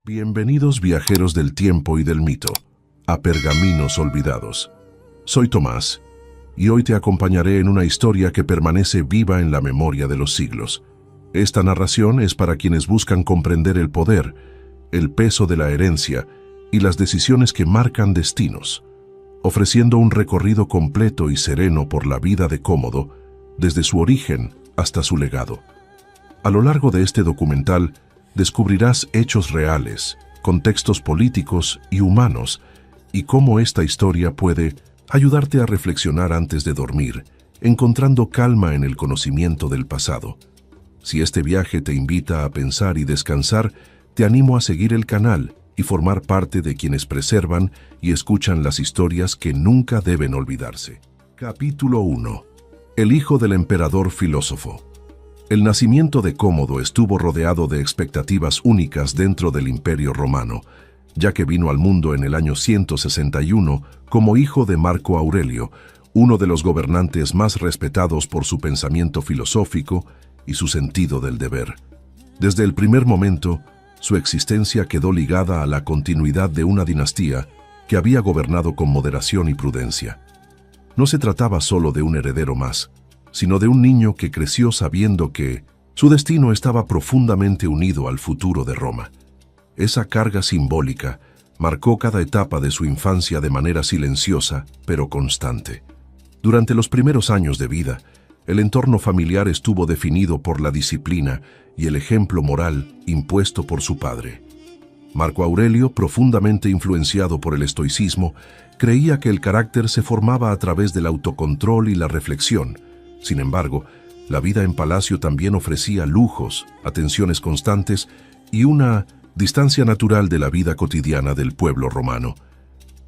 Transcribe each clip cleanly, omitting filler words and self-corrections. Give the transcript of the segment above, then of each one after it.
Bienvenidos viajeros del tiempo y del mito, a Pergaminos Olvidados. Soy Tomás, y hoy te acompañaré en una historia que permanece viva en la memoria de los siglos. Esta narración es para quienes buscan comprender el poder, el peso de la herencia y las decisiones que marcan destinos, ofreciendo un recorrido completo y sereno por la vida de Cómodo, desde su origen hasta su legado. A lo largo de este documental, descubrirás hechos reales, contextos políticos y humanos, y cómo esta historia puede ayudarte a reflexionar antes de dormir, encontrando calma en el conocimiento del pasado. Si este viaje te invita a pensar y descansar, te animo a seguir el canal y formar parte de quienes preservan y escuchan las historias que nunca deben olvidarse. Capítulo 1. El hijo del emperador filósofo. El nacimiento de Cómodo estuvo rodeado de expectativas únicas dentro del Imperio Romano, ya que vino al mundo en el año 161 como hijo de Marco Aurelio, uno de los gobernantes más respetados por su pensamiento filosófico y su sentido del deber. Desde el primer momento, su existencia quedó ligada a la continuidad de una dinastía que había gobernado con moderación y prudencia. No se trataba solo de un heredero más, sino de un niño que creció sabiendo que su destino estaba profundamente unido al futuro de Roma. Esa carga simbólica marcó cada etapa de su infancia de manera silenciosa, pero constante. Durante los primeros años de vida, el entorno familiar estuvo definido por la disciplina y el ejemplo moral impuesto por su padre. Marco Aurelio, profundamente influenciado por el estoicismo, creía que el carácter se formaba a través del autocontrol y la reflexión. Sin embargo, la vida en palacio también ofrecía lujos, atenciones constantes y una distancia natural de la vida cotidiana del pueblo romano.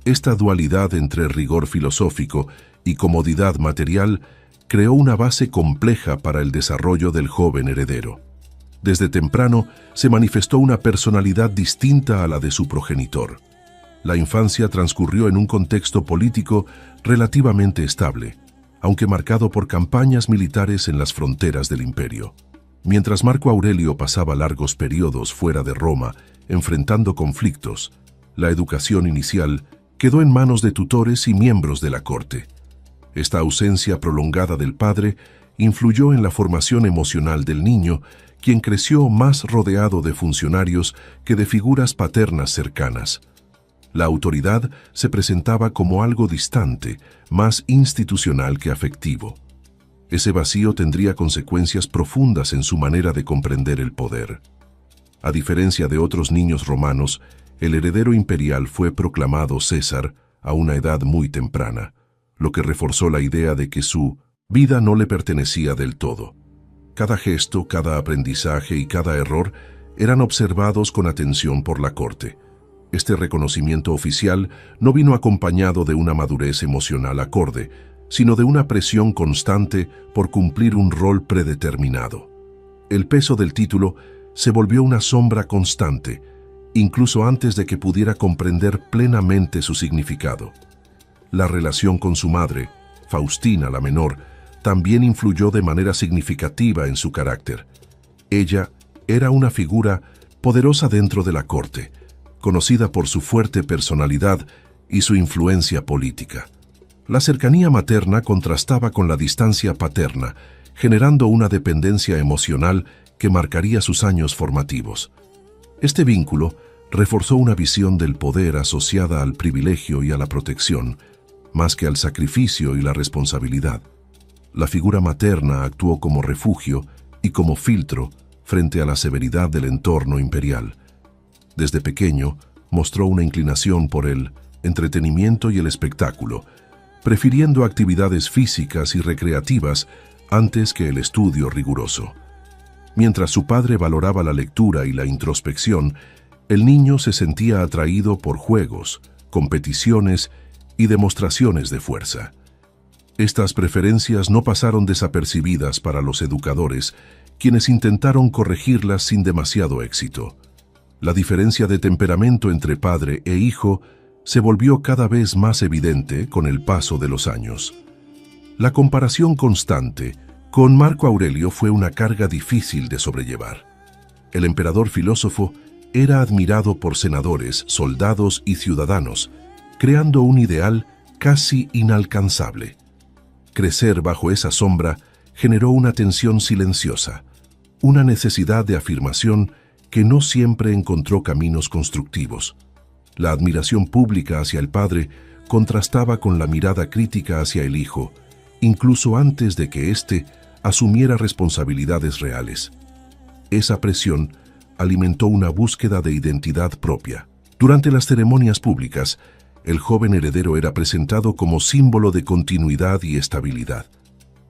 Esta dualidad entre rigor filosófico y comodidad material creó una base compleja para el desarrollo del joven heredero. Desde temprano se manifestó una personalidad distinta a la de su progenitor. La infancia transcurrió en un contexto político relativamente estable, aunque marcado por campañas militares en las fronteras del imperio. Mientras Marco Aurelio pasaba largos periodos fuera de Roma, enfrentando conflictos, la educación inicial quedó en manos de tutores y miembros de la corte. Esta ausencia prolongada del padre influyó en la formación emocional del niño, quien creció más rodeado de funcionarios que de figuras paternas cercanas. La autoridad se presentaba como algo distante, más institucional que afectivo. Ese vacío tendría consecuencias profundas en su manera de comprender el poder. A diferencia de otros niños romanos, el heredero imperial fue proclamado César a una edad muy temprana, lo que reforzó la idea de que su vida no le pertenecía del todo. Cada gesto, cada aprendizaje y cada error eran observados con atención por la corte. Este reconocimiento oficial no vino acompañado de una madurez emocional acorde, sino de una presión constante por cumplir un rol predeterminado. El peso del título se volvió una sombra constante, incluso antes de que pudiera comprender plenamente su significado. La relación con su madre, Faustina la menor, también influyó de manera significativa en su carácter. Ella era una figura poderosa dentro de la corte, conocida por su fuerte personalidad y su influencia política. La cercanía materna contrastaba con la distancia paterna, generando una dependencia emocional que marcaría sus años formativos. Este vínculo reforzó una visión del poder asociada al privilegio y a la protección, más que al sacrificio y la responsabilidad. La figura materna actuó como refugio y como filtro frente a la severidad del entorno imperial. Desde pequeño, mostró una inclinación por el entretenimiento y el espectáculo, prefiriendo actividades físicas y recreativas antes que el estudio riguroso. Mientras su padre valoraba la lectura y la introspección, el niño se sentía atraído por juegos, competiciones y demostraciones de fuerza. Estas preferencias no pasaron desapercibidas para los educadores, quienes intentaron corregirlas sin demasiado éxito. La diferencia de temperamento entre padre e hijo se volvió cada vez más evidente con el paso de los años. La comparación constante con Marco Aurelio fue una carga difícil de sobrellevar. El emperador filósofo era admirado por senadores, soldados y ciudadanos, creando un ideal casi inalcanzable. Crecer bajo esa sombra generó una tensión silenciosa, una necesidad de afirmación que no siempre encontró caminos constructivos. La admiración pública hacia el padre contrastaba con la mirada crítica hacia el hijo, incluso antes de que éste asumiera responsabilidades reales. Esa presión alimentó una búsqueda de identidad propia. Durante las ceremonias públicas, el joven heredero era presentado como símbolo de continuidad y estabilidad.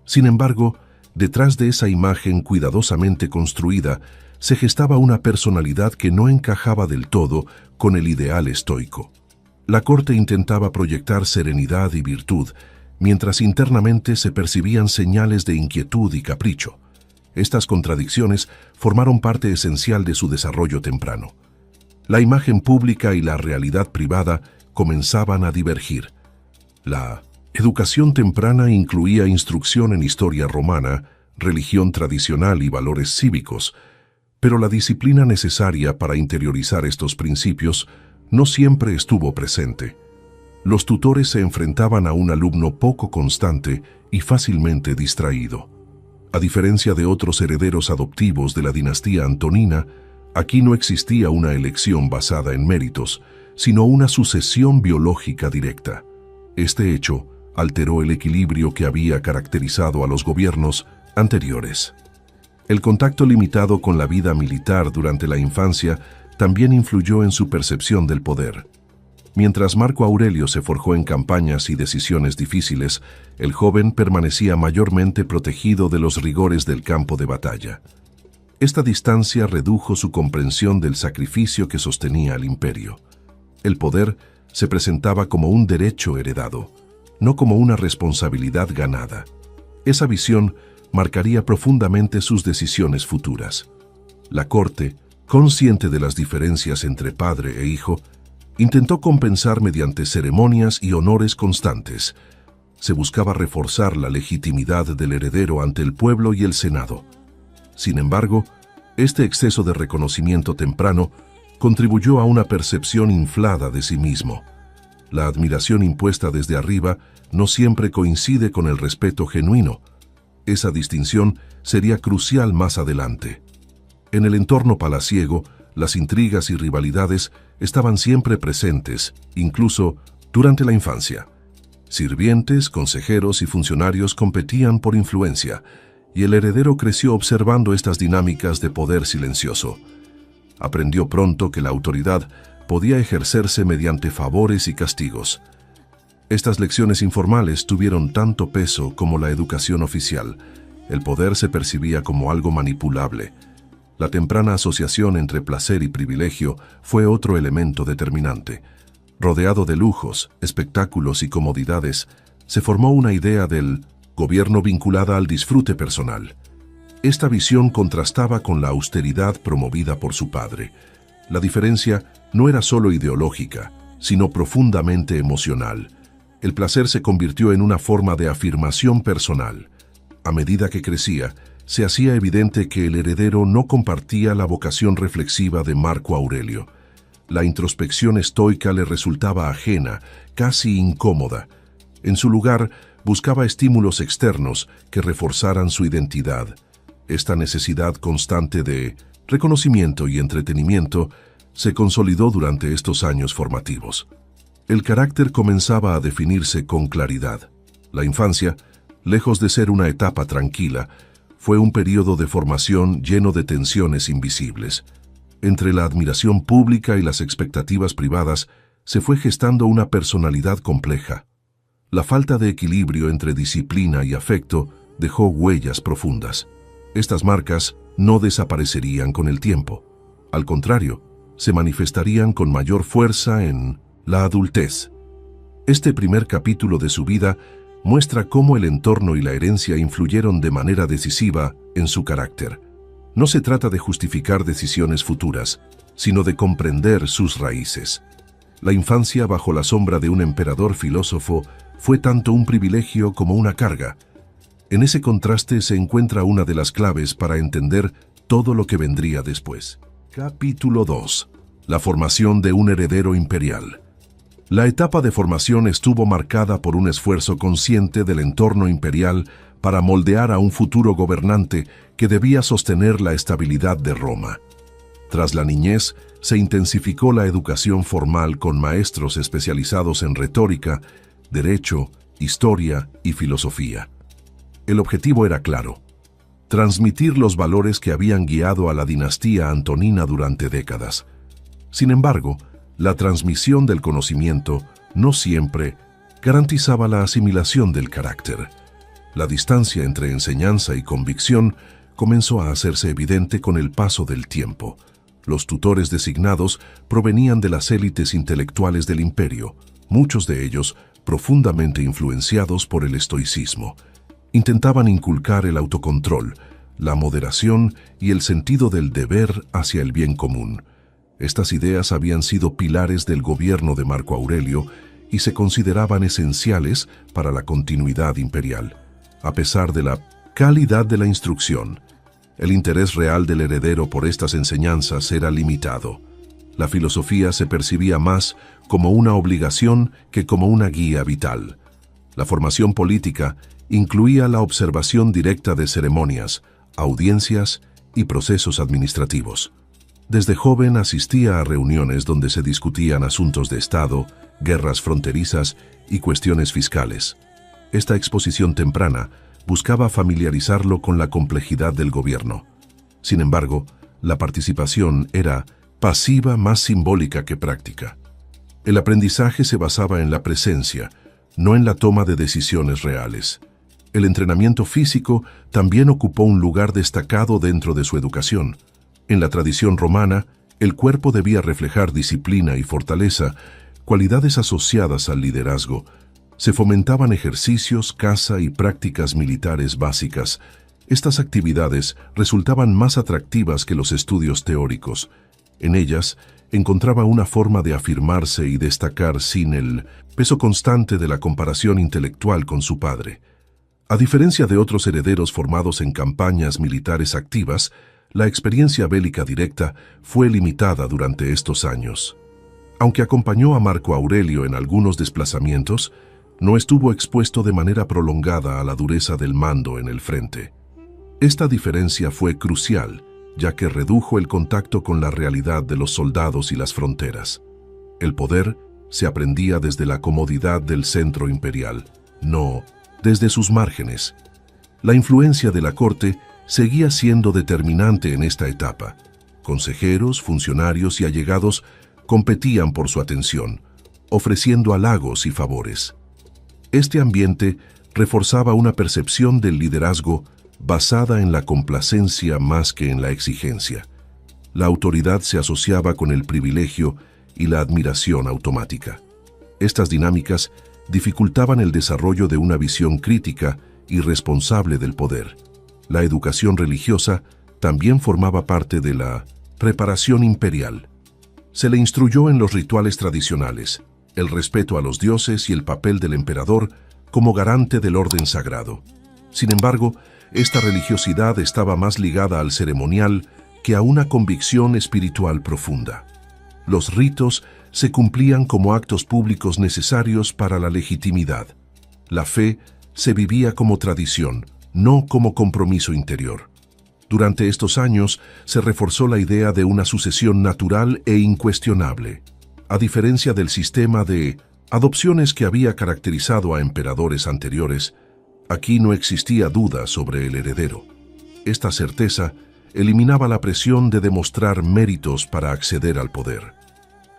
Sin embargo, detrás de esa imagen cuidadosamente construida, se gestaba una personalidad que no encajaba del todo con el ideal estoico. La corte intentaba proyectar serenidad y virtud, mientras internamente se percibían señales de inquietud y capricho. Estas contradicciones formaron parte esencial de su desarrollo temprano. La imagen pública y la realidad privada comenzaban a divergir. La educación temprana incluía instrucción en historia romana, religión tradicional y valores cívicos, pero la disciplina necesaria para interiorizar estos principios no siempre estuvo presente. Los tutores se enfrentaban a un alumno poco constante y fácilmente distraído. A diferencia de otros herederos adoptivos de la dinastía antonina, aquí no existía una elección basada en méritos, sino una sucesión biológica directa. Este hecho alteró el equilibrio que había caracterizado a los gobiernos anteriores. El contacto limitado con la vida militar durante la infancia también influyó en su percepción del poder. Mientras Marco Aurelio se forjó en campañas y decisiones difíciles, el joven permanecía mayormente protegido de los rigores del campo de batalla. Esta distancia redujo su comprensión del sacrificio que sostenía al imperio. El poder se presentaba como un derecho heredado, no como una responsabilidad ganada. Esa visión marcaría profundamente sus decisiones futuras. La corte, consciente de las diferencias entre padre e hijo, intentó compensar mediante ceremonias y honores constantes. Se buscaba reforzar la legitimidad del heredero ante el pueblo y el Senado. Sin embargo, este exceso de reconocimiento temprano contribuyó a una percepción inflada de sí mismo. La admiración impuesta desde arriba no siempre coincide con el respeto genuino. Esa distinción sería crucial más adelante. En el entorno palaciego, las intrigas y rivalidades estaban siempre presentes, incluso durante la infancia. Sirvientes, consejeros y funcionarios competían por influencia, y el heredero creció observando estas dinámicas de poder silencioso. Aprendió pronto que la autoridad podía ejercerse mediante favores y castigos. Estas lecciones informales tuvieron tanto peso como la educación oficial. El poder se percibía como algo manipulable. La temprana asociación entre placer y privilegio fue otro elemento determinante. Rodeado de lujos, espectáculos y comodidades, se formó una idea del gobierno vinculada al disfrute personal. Esta visión contrastaba con la austeridad promovida por su padre. La diferencia no era solo ideológica, sino profundamente emocional. El placer se convirtió en una forma de afirmación personal. A medida que crecía, se hacía evidente que el heredero no compartía la vocación reflexiva de Marco Aurelio. La introspección estoica le resultaba ajena, casi incómoda. En su lugar, buscaba estímulos externos que reforzaran su identidad. Esta necesidad constante de reconocimiento y entretenimiento se consolidó durante estos años formativos. El carácter comenzaba a definirse con claridad. La infancia, lejos de ser una etapa tranquila, fue un periodo de formación lleno de tensiones invisibles. Entre la admiración pública y las expectativas privadas, se fue gestando una personalidad compleja. La falta de equilibrio entre disciplina y afecto dejó huellas profundas. Estas marcas no desaparecerían con el tiempo. Al contrario, se manifestarían con mayor fuerza en la adultez. Este primer capítulo de su vida muestra cómo el entorno y la herencia influyeron de manera decisiva en su carácter. No se trata de justificar decisiones futuras, sino de comprender sus raíces. La infancia bajo la sombra de un emperador filósofo fue tanto un privilegio como una carga. En ese contraste se encuentra una de las claves para entender todo lo que vendría después. Capítulo 2. La formación de un heredero imperial. La etapa de formación estuvo marcada por un esfuerzo consciente del entorno imperial para moldear a un futuro gobernante que debía sostener la estabilidad de Roma. Tras la niñez, se intensificó la educación formal con maestros especializados en retórica, derecho, historia y filosofía. El objetivo era claro: transmitir los valores que habían guiado a la dinastía antonina durante décadas. Sin embargo, la transmisión del conocimiento no siempre garantizaba la asimilación del carácter. La distancia entre enseñanza y convicción comenzó a hacerse evidente con el paso del tiempo. Los tutores designados provenían de las élites intelectuales del imperio, muchos de ellos profundamente influenciados por el estoicismo. Intentaban inculcar el autocontrol, la moderación y el sentido del deber hacia el bien común. Estas ideas habían sido pilares del gobierno de Marco Aurelio y se consideraban esenciales para la continuidad imperial. A pesar de la calidad de la instrucción, el interés real del heredero por estas enseñanzas era limitado. La filosofía se percibía más como una obligación que como una guía vital. La formación política incluía la observación directa de ceremonias, audiencias y procesos administrativos. Desde joven asistía a reuniones donde se discutían asuntos de Estado, guerras fronterizas y cuestiones fiscales. Esta exposición temprana buscaba familiarizarlo con la complejidad del gobierno. Sin embargo, la participación era pasiva, más simbólica que práctica. El aprendizaje se basaba en la presencia, no en la toma de decisiones reales. El entrenamiento físico también ocupó un lugar destacado dentro de su educación. En la tradición romana, el cuerpo debía reflejar disciplina y fortaleza, cualidades asociadas al liderazgo. Se fomentaban ejercicios, caza y prácticas militares básicas. Estas actividades resultaban más atractivas que los estudios teóricos. En ellas, encontraba una forma de afirmarse y destacar sin el peso constante de la comparación intelectual con su padre. A diferencia de otros herederos formados en campañas militares activas, la experiencia bélica directa fue limitada durante estos años. Aunque acompañó a Marco Aurelio en algunos desplazamientos, no estuvo expuesto de manera prolongada a la dureza del mando en el frente. Esta diferencia fue crucial, ya que redujo el contacto con la realidad de los soldados y las fronteras. El poder se aprendía desde la comodidad del centro imperial, no desde sus márgenes. La influencia de la corte seguía siendo determinante en esta etapa. Consejeros, funcionarios y allegados competían por su atención, ofreciendo halagos y favores. Este ambiente reforzaba una percepción del liderazgo basada en la complacencia más que en la exigencia. La autoridad se asociaba con el privilegio y la admiración automática. Estas dinámicas dificultaban el desarrollo de una visión crítica y responsable del poder. La educación religiosa también formaba parte de la preparación imperial. Se le instruyó en los rituales tradicionales, el respeto a los dioses y el papel del emperador como garante del orden sagrado. Sin embargo, esta religiosidad estaba más ligada al ceremonial que a una convicción espiritual profunda. Los ritos se cumplían como actos públicos necesarios para la legitimidad. La fe se vivía como tradición, no como compromiso interior. Durante estos años se reforzó la idea de una sucesión natural e incuestionable. A diferencia del sistema de adopciones que había caracterizado a emperadores anteriores, aquí no existía duda sobre el heredero. Esta certeza eliminaba la presión de demostrar méritos para acceder al poder.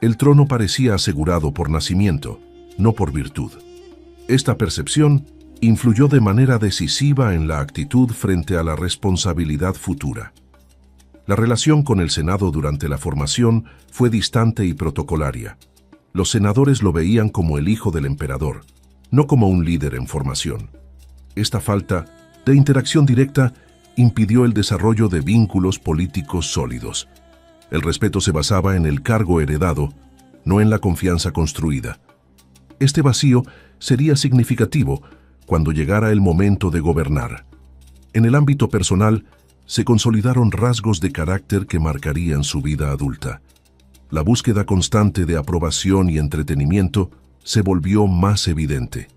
El trono parecía asegurado por nacimiento, no por virtud. Esta percepción influyó de manera decisiva en la actitud frente a la responsabilidad futura. La relación con el Senado durante la formación fue distante y protocolaria. Los senadores lo veían como el hijo del emperador, no como un líder en formación. Esta falta de interacción directa impidió el desarrollo de vínculos políticos sólidos. El respeto se basaba en el cargo heredado, no en la confianza construida. Este vacío sería significativo cuando llegara el momento de gobernar. En el ámbito personal, se consolidaron rasgos de carácter que marcarían su vida adulta. La búsqueda constante de aprobación y entretenimiento se volvió más evidente.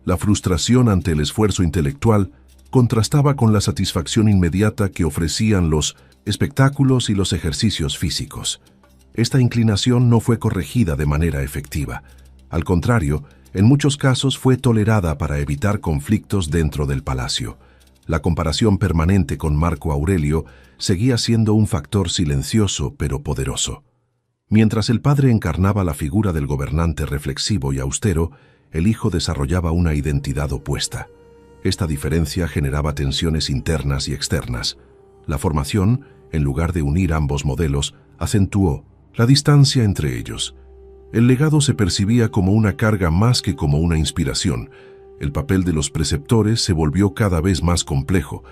La frustración ante el esfuerzo intelectual contrastaba con la satisfacción inmediata que ofrecían los espectáculos y los ejercicios físicos. Esta inclinación no fue corregida de manera efectiva. Al contrario, en muchos casos fue tolerada para evitar conflictos dentro del palacio. La comparación permanente con Marco Aurelio seguía siendo un factor silencioso pero poderoso. Mientras el padre encarnaba la figura del gobernante reflexivo y austero, el hijo desarrollaba una identidad opuesta. Esta diferencia generaba tensiones internas y externas. La formación, en lugar de unir ambos modelos, acentuó la distancia entre ellos. El legado se percibía como una carga más que como una inspiración. El papel de los preceptores se volvió cada vez más complejo.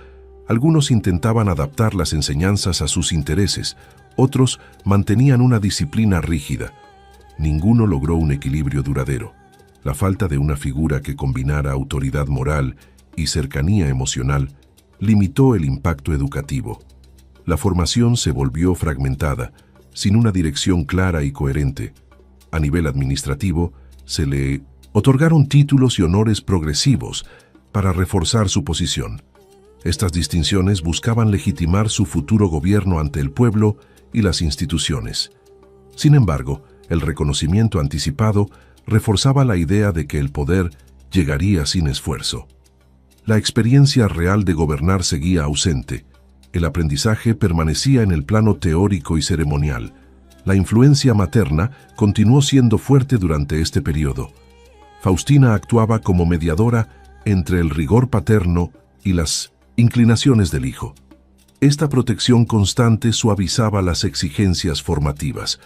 Algunos intentaban adaptar las enseñanzas a sus intereses, otros mantenían una disciplina rígida. Ninguno logró un equilibrio duradero. La falta de una figura que combinara autoridad moral y cercanía emocional limitó el impacto educativo. La formación se volvió fragmentada, sin una dirección clara y coherente. A nivel administrativo, se le otorgaron títulos y honores progresivos para reforzar su posición. Estas distinciones buscaban legitimar su futuro gobierno ante el pueblo y las instituciones. Sin embargo, el reconocimiento anticipado reforzaba la idea de que el poder llegaría sin esfuerzo. La experiencia real de gobernar seguía ausente. El aprendizaje permanecía en el plano teórico y ceremonial. La influencia materna continuó siendo fuerte durante este periodo. Faustina actuaba como mediadora entre el rigor paterno y las inclinaciones del hijo. Esta protección constante suavizaba las exigencias formativas.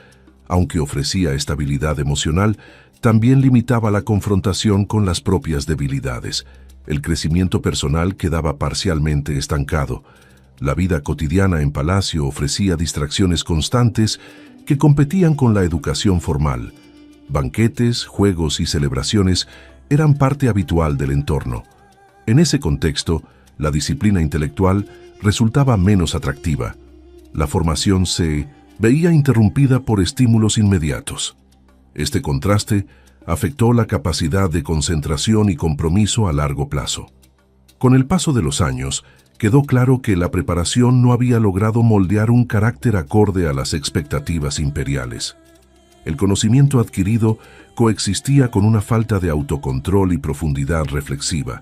Aunque ofrecía estabilidad emocional, también limitaba la confrontación con las propias debilidades. El crecimiento personal quedaba parcialmente estancado. La vida cotidiana en palacio ofrecía distracciones constantes que competían con la educación formal. Banquetes, juegos y celebraciones eran parte habitual del entorno. En ese contexto, la disciplina intelectual resultaba menos atractiva. La formación se veía interrumpida por estímulos inmediatos. Este contraste afectó la capacidad de concentración y compromiso a largo plazo. Con el paso de los años, quedó claro que la preparación no había logrado moldear un carácter acorde a las expectativas imperiales. El conocimiento adquirido coexistía con una falta de autocontrol y profundidad reflexiva.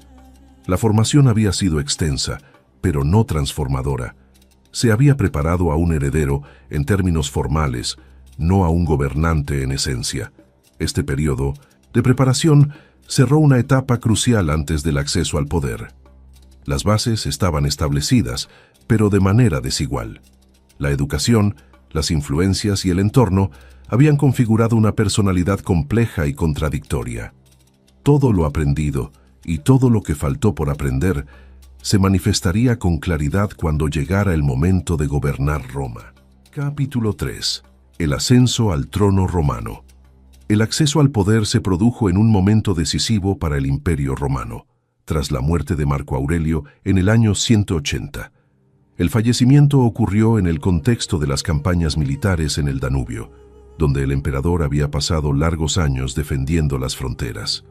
La formación había sido extensa, pero no transformadora. Se había preparado a un heredero en términos formales, no a un gobernante en esencia. Este periodo de preparación cerró una etapa crucial antes del acceso al poder. Las bases estaban establecidas, pero de manera desigual. La educación, las influencias y el entorno habían configurado una personalidad compleja y contradictoria. Todo lo aprendido y todo lo que faltó por aprender se manifestaría con claridad cuando llegara el momento de gobernar Roma. Capítulo 3. El ascenso al trono romano. El acceso al poder se produjo en un momento decisivo para el Imperio Romano, tras la muerte de Marco Aurelio en el año 180. El fallecimiento ocurrió en el contexto de las campañas militares en el Danubio, donde el emperador había pasado largos años defendiendo las fronteras.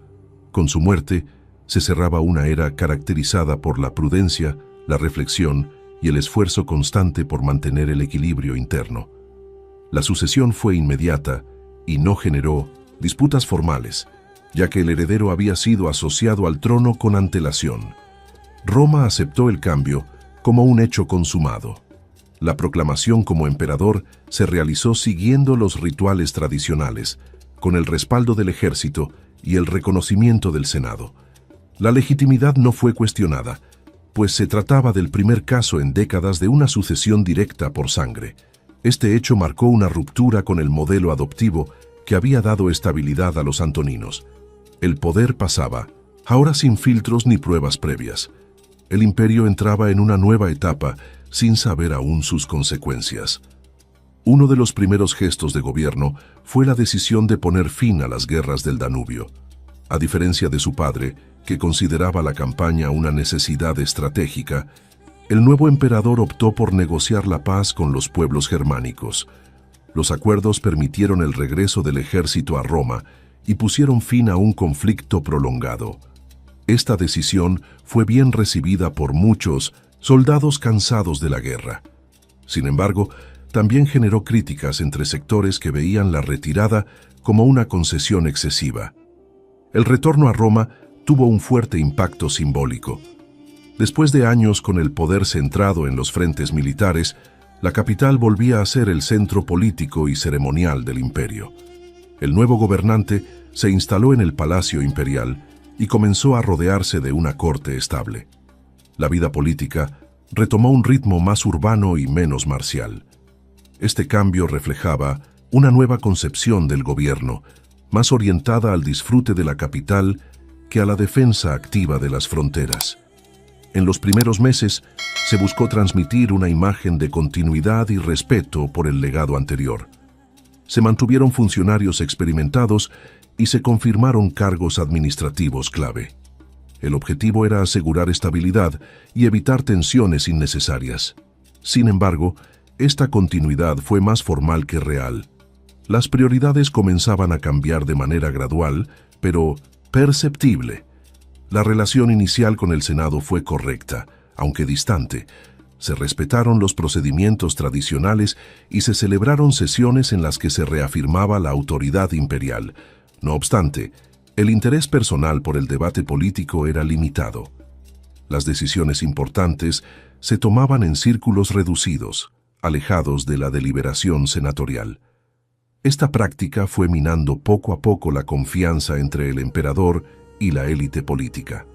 Con su muerte, se cerraba una era caracterizada por la prudencia, la reflexión y el esfuerzo constante por mantener el equilibrio interno. La sucesión fue inmediata y no generó disputas formales, ya que el heredero había sido asociado al trono con antelación. Roma aceptó el cambio como un hecho consumado. La proclamación como emperador se realizó siguiendo los rituales tradicionales, con el respaldo del ejército y el reconocimiento del Senado. La legitimidad no fue cuestionada, pues se trataba del primer caso en décadas de una sucesión directa por sangre. Este hecho marcó una ruptura con el modelo adoptivo que había dado estabilidad a los antoninos. El poder pasaba, ahora sin filtros ni pruebas previas. El imperio entraba en una nueva etapa sin saber aún sus consecuencias. Uno de los primeros gestos de gobierno fue la decisión de poner fin a las guerras del Danubio. A diferencia de su padre, que consideraba la campaña una necesidad estratégica, El nuevo emperador optó por negociar la paz con los pueblos germánicos. Los acuerdos permitieron el regreso del ejército a Roma y pusieron fin a un conflicto prolongado. Esta decisión fue bien recibida por muchos soldados cansados de la guerra. Sin embargo, también generó críticas entre sectores que veían la retirada como una concesión excesiva. El retorno a Roma tuvo un fuerte impacto simbólico. Después de años con el poder centrado en los frentes militares, la capital volvía a ser el centro político y ceremonial del imperio. El nuevo gobernante se instaló en el Palacio Imperial y comenzó a rodearse de una corte estable. La vida política retomó un ritmo más urbano y menos marcial. Este cambio reflejaba una nueva concepción del gobierno, más orientada al disfrute de la capital que a la defensa activa de las fronteras. En los primeros meses se buscó transmitir una imagen de continuidad y respeto por el legado anterior. Se mantuvieron funcionarios experimentados y se confirmaron cargos administrativos clave. El objetivo era asegurar estabilidad y evitar tensiones innecesarias. Sin embargo, esta continuidad fue más formal que real. Las prioridades comenzaban a cambiar de manera gradual, pero perceptible. La relación inicial con el Senado fue correcta, aunque distante. Se respetaron los procedimientos tradicionales y se celebraron sesiones en las que se reafirmaba la autoridad imperial. No obstante, el interés personal por el debate político era limitado. Las decisiones importantes se tomaban en círculos reducidos, alejados de la deliberación senatorial. Esta práctica fue minando poco a poco la confianza entre el emperador y la élite política.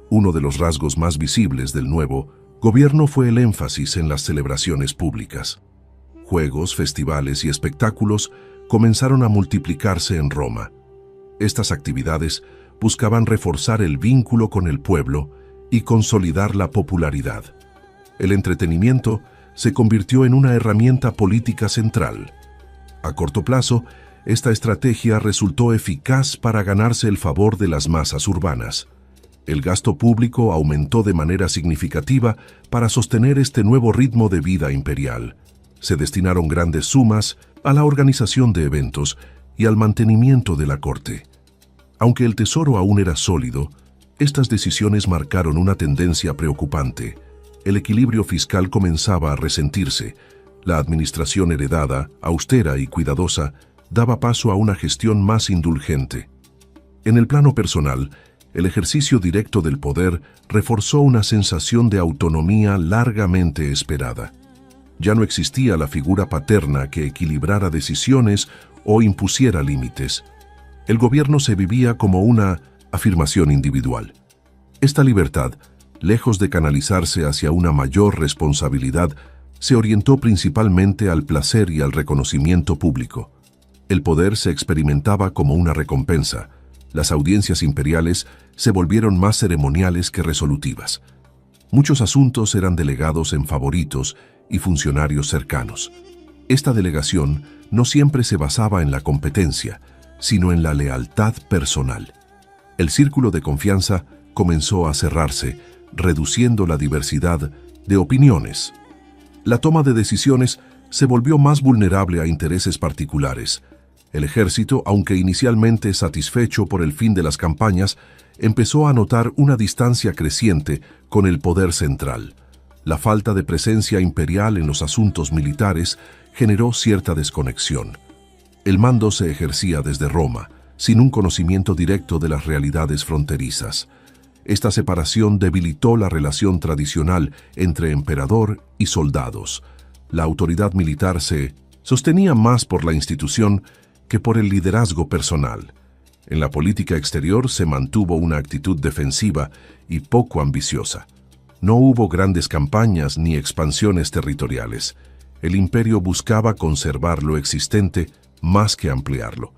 Uno de los rasgos más visibles del nuevo gobierno fue el énfasis en las celebraciones públicas. Juegos, festivales y espectáculos comenzaron a multiplicarse en Roma. Estas actividades buscaban reforzar el vínculo con el pueblo y consolidar la popularidad. El entretenimiento se convirtió en una herramienta política central. A corto plazo, esta estrategia resultó eficaz para ganarse el favor de las masas urbanas. El gasto público aumentó de manera significativa para sostener este nuevo ritmo de vida imperial. Se destinaron grandes sumas a la organización de eventos y al mantenimiento de la corte. Aunque el tesoro aún era sólido, estas decisiones marcaron una tendencia preocupante. El equilibrio fiscal comenzaba a resentirse. La administración heredada, austera y cuidadosa, daba paso a una gestión más indulgente. En el plano personal, el ejercicio directo del poder reforzó una sensación de autonomía largamente esperada. Ya no existía la figura paterna que equilibrara decisiones o impusiera límites. El gobierno se vivía como una afirmación individual. Esta libertad, lejos de canalizarse hacia una mayor responsabilidad, se orientó principalmente al placer y al reconocimiento público. El poder se experimentaba como una recompensa. Las audiencias imperiales se volvieron más ceremoniales que resolutivas. Muchos asuntos eran delegados en favoritos y funcionarios cercanos. Esta delegación no siempre se basaba en la competencia, sino en la lealtad personal. El círculo de confianza comenzó a cerrarse, reduciendo la diversidad de opiniones. La toma de decisiones se volvió más vulnerable a intereses particulares. El ejército, aunque inicialmente satisfecho por el fin de las campañas, empezó a notar una distancia creciente con el poder central. La falta de presencia imperial en los asuntos militares generó cierta desconexión. El mando se ejercía desde Roma, sin un conocimiento directo de las realidades fronterizas. Esta separación debilitó la relación tradicional entre emperador y soldados. La autoridad militar se sostenía más por la institución que por el liderazgo personal. En la política exterior se mantuvo una actitud defensiva y poco ambiciosa. No hubo grandes campañas ni expansiones territoriales. El imperio buscaba conservar lo existente más que ampliarlo.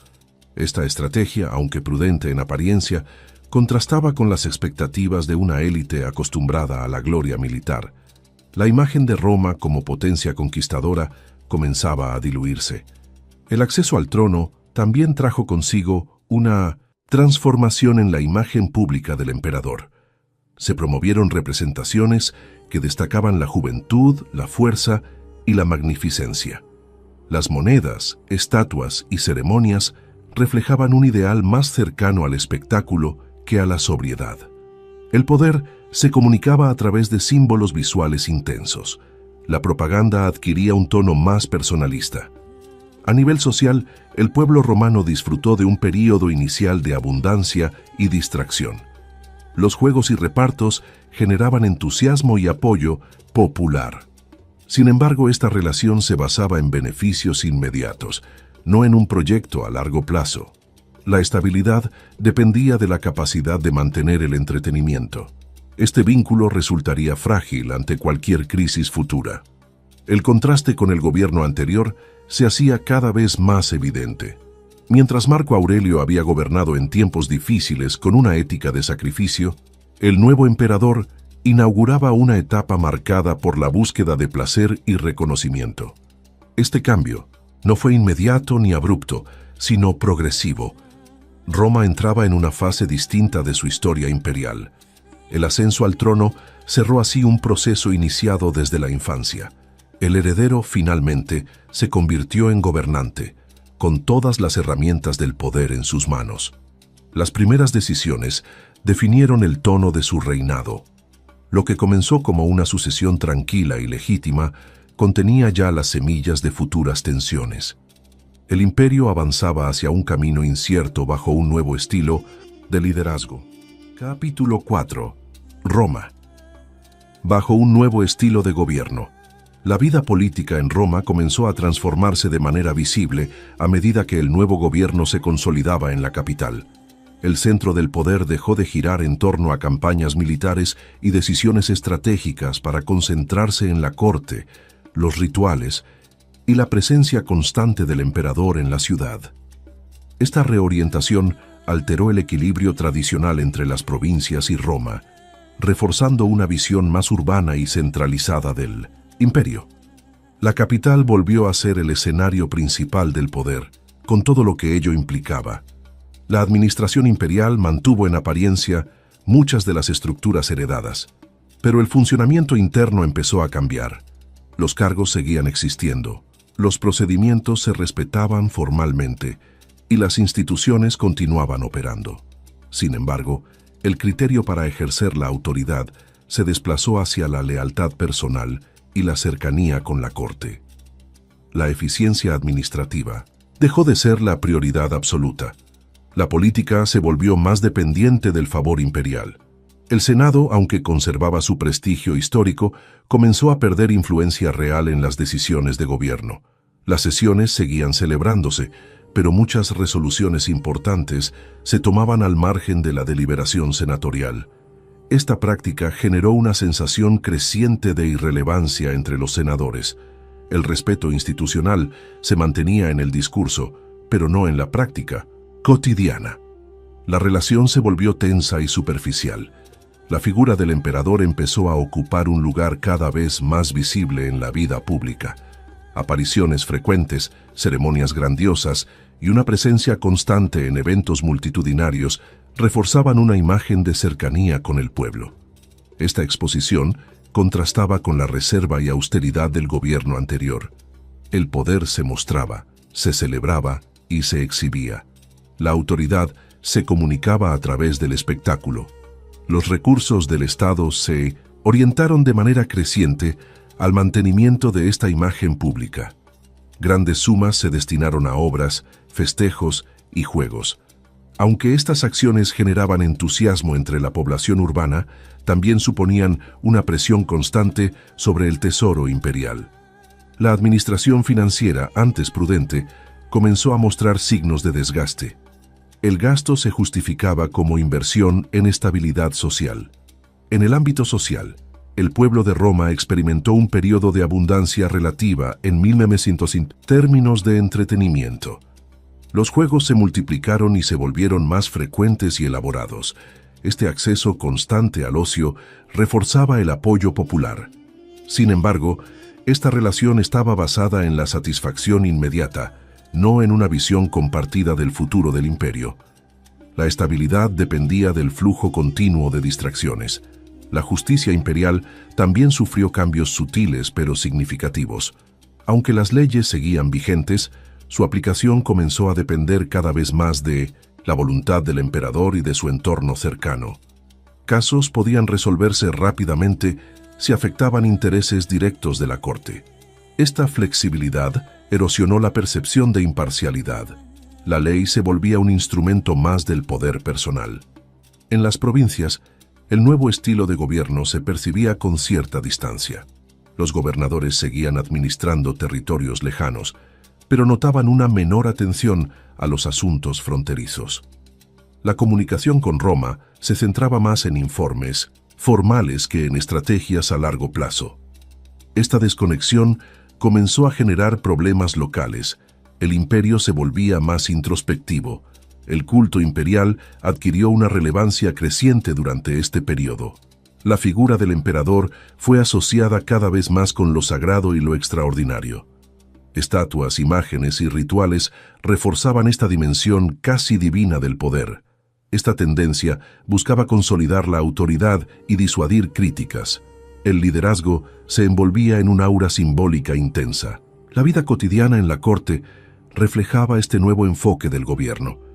Esta estrategia, aunque prudente en apariencia, contrastaba con las expectativas de una élite acostumbrada a la gloria militar. La imagen de Roma como potencia conquistadora comenzaba a diluirse. El acceso al trono también trajo consigo una transformación en la imagen pública del emperador. Se promovieron representaciones que destacaban la juventud, la fuerza y la magnificencia. Las monedas, estatuas y ceremonias reflejaban un ideal más cercano al espectáculo que a la sobriedad. El poder se comunicaba a través de símbolos visuales intensos. La propaganda adquiría un tono más personalista. A nivel social, el pueblo romano disfrutó de un período inicial de abundancia y distracción. Los juegos y repartos generaban entusiasmo y apoyo popular. Sin embargo, esta relación se basaba en beneficios inmediatos, no en un proyecto a largo plazo. La estabilidad dependía de la capacidad de mantener el entretenimiento. Este vínculo resultaría frágil ante cualquier crisis futura. El contraste con el gobierno anterior se hacía cada vez más evidente. Mientras Marco Aurelio había gobernado en tiempos difíciles con una ética de sacrificio, el nuevo emperador inauguraba una etapa marcada por la búsqueda de placer y reconocimiento. Este cambio no fue inmediato ni abrupto, sino progresivo. Roma entraba en una fase distinta de su historia imperial. El ascenso al trono cerró así un proceso iniciado desde la infancia. El heredero, finalmente, se convirtió en gobernante, con todas las herramientas del poder en sus manos. Las primeras decisiones definieron el tono de su reinado. Lo que comenzó como una sucesión tranquila y legítima contenía ya las semillas de futuras tensiones. El imperio avanzaba hacia un camino incierto bajo un nuevo estilo de liderazgo. Capítulo 4. Roma. Bajo un nuevo estilo de gobierno. La vida política en Roma comenzó a transformarse de manera visible a medida que el nuevo gobierno se consolidaba en la capital. El centro del poder dejó de girar en torno a campañas militares y decisiones estratégicas para concentrarse en la corte, los rituales y la presencia constante del emperador en la ciudad. Esta reorientación alteró el equilibrio tradicional entre las provincias y Roma, reforzando una visión más urbana y centralizada del imperio. La capital volvió a ser el escenario principal del poder, con todo lo que ello implicaba. La administración imperial mantuvo en apariencia muchas de las estructuras heredadas, pero el funcionamiento interno empezó a cambiar. Los cargos seguían existiendo, los procedimientos se respetaban formalmente y las instituciones continuaban operando. Sin embargo, el criterio para ejercer la autoridad se desplazó hacia la lealtad personal y la cercanía con la corte. La eficiencia administrativa dejó de ser la prioridad absoluta. La política se volvió más dependiente del favor imperial. El Senado, aunque conservaba su prestigio histórico, comenzó a perder influencia real en las decisiones de gobierno. Las sesiones seguían celebrándose, pero muchas resoluciones importantes se tomaban al margen de la deliberación senatorial. Esta práctica generó una sensación creciente de irrelevancia entre los senadores. El respeto institucional se mantenía en el discurso, pero no en la práctica cotidiana. La relación se volvió tensa y superficial. La figura del emperador empezó a ocupar un lugar cada vez más visible en la vida pública. Apariciones frecuentes, ceremonias grandiosas y una presencia constante en eventos multitudinarios reforzaban una imagen de cercanía con el pueblo. Esta exposición contrastaba con la reserva y austeridad del gobierno anterior. El poder se mostraba, se celebraba y se exhibía. La autoridad se comunicaba a través del espectáculo. Los recursos del Estado se orientaron de manera creciente al mantenimiento de esta imagen pública. Grandes sumas se destinaron a obras, festejos y juegos. Aunque estas acciones generaban entusiasmo entre la población urbana, también suponían una presión constante sobre el tesoro imperial. La administración financiera, antes prudente, comenzó a mostrar signos de desgaste. El gasto se justificaba como inversión en estabilidad social. En el ámbito social, el pueblo de Roma experimentó un periodo de abundancia relativa en 1900 en términos de entretenimiento. Los juegos se multiplicaron y se volvieron más frecuentes y elaborados. Este acceso constante al ocio reforzaba el apoyo popular. Sin embargo, esta relación estaba basada en la satisfacción inmediata, no en una visión compartida del futuro del imperio. La estabilidad dependía del flujo continuo de distracciones. La justicia imperial también sufrió cambios sutiles pero significativos. Aunque las leyes seguían vigentes, su aplicación comenzó a depender cada vez más de la voluntad del emperador y de su entorno cercano. Casos podían resolverse rápidamente si afectaban intereses directos de la corte. Esta flexibilidad erosionó la percepción de imparcialidad. La ley se volvía un instrumento más del poder personal. En las provincias, el nuevo estilo de gobierno se percibía con cierta distancia. Los gobernadores seguían administrando territorios lejanos, pero notaban una menor atención a los asuntos fronterizos. La comunicación con Roma se centraba más en informes formales que en estrategias a largo plazo. Esta desconexión comenzó a generar problemas locales. El imperio se volvía más introspectivo. El culto imperial adquirió una relevancia creciente durante este periodo. La figura del emperador fue asociada cada vez más con lo sagrado y lo extraordinario. Estatuas, imágenes y rituales reforzaban esta dimensión casi divina del poder. Esta tendencia buscaba consolidar la autoridad y disuadir críticas. El liderazgo se envolvía en un aura simbólica intensa. La vida cotidiana en la corte reflejaba este nuevo enfoque del gobierno.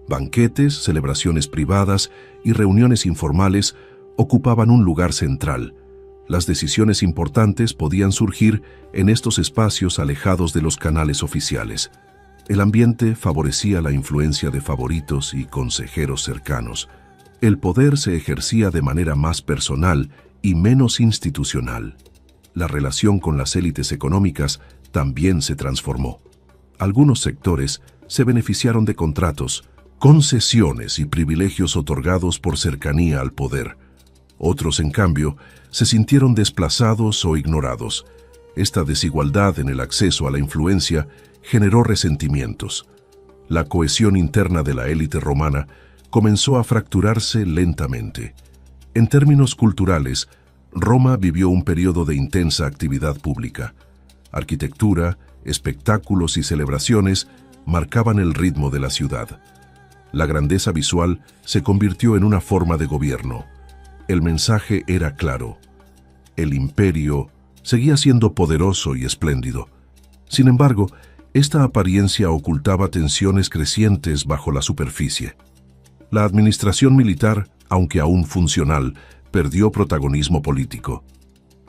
Banquetes, celebraciones privadas y reuniones informales ocupaban un lugar central. Las decisiones importantes podían surgir en estos espacios alejados de los canales oficiales. El ambiente favorecía la influencia de favoritos y consejeros cercanos. El poder se ejercía de manera más personal y menos institucional. La relación con las élites económicas también se transformó. Algunos sectores se beneficiaron de contratos, concesiones y privilegios otorgados por cercanía al poder. Otros, en cambio, se sintieron desplazados o ignorados. Esta desigualdad en el acceso a la influencia generó resentimientos. La cohesión interna de la élite romana comenzó a fracturarse lentamente. En términos culturales, Roma vivió un periodo de intensa actividad pública. Arquitectura, espectáculos y celebraciones marcaban el ritmo de la ciudad. La grandeza visual se convirtió en una forma de gobierno. El mensaje era claro. El imperio seguía siendo poderoso y espléndido. Sin embargo, esta apariencia ocultaba tensiones crecientes bajo la superficie. La administración militar, aunque aún funcional, perdió protagonismo político.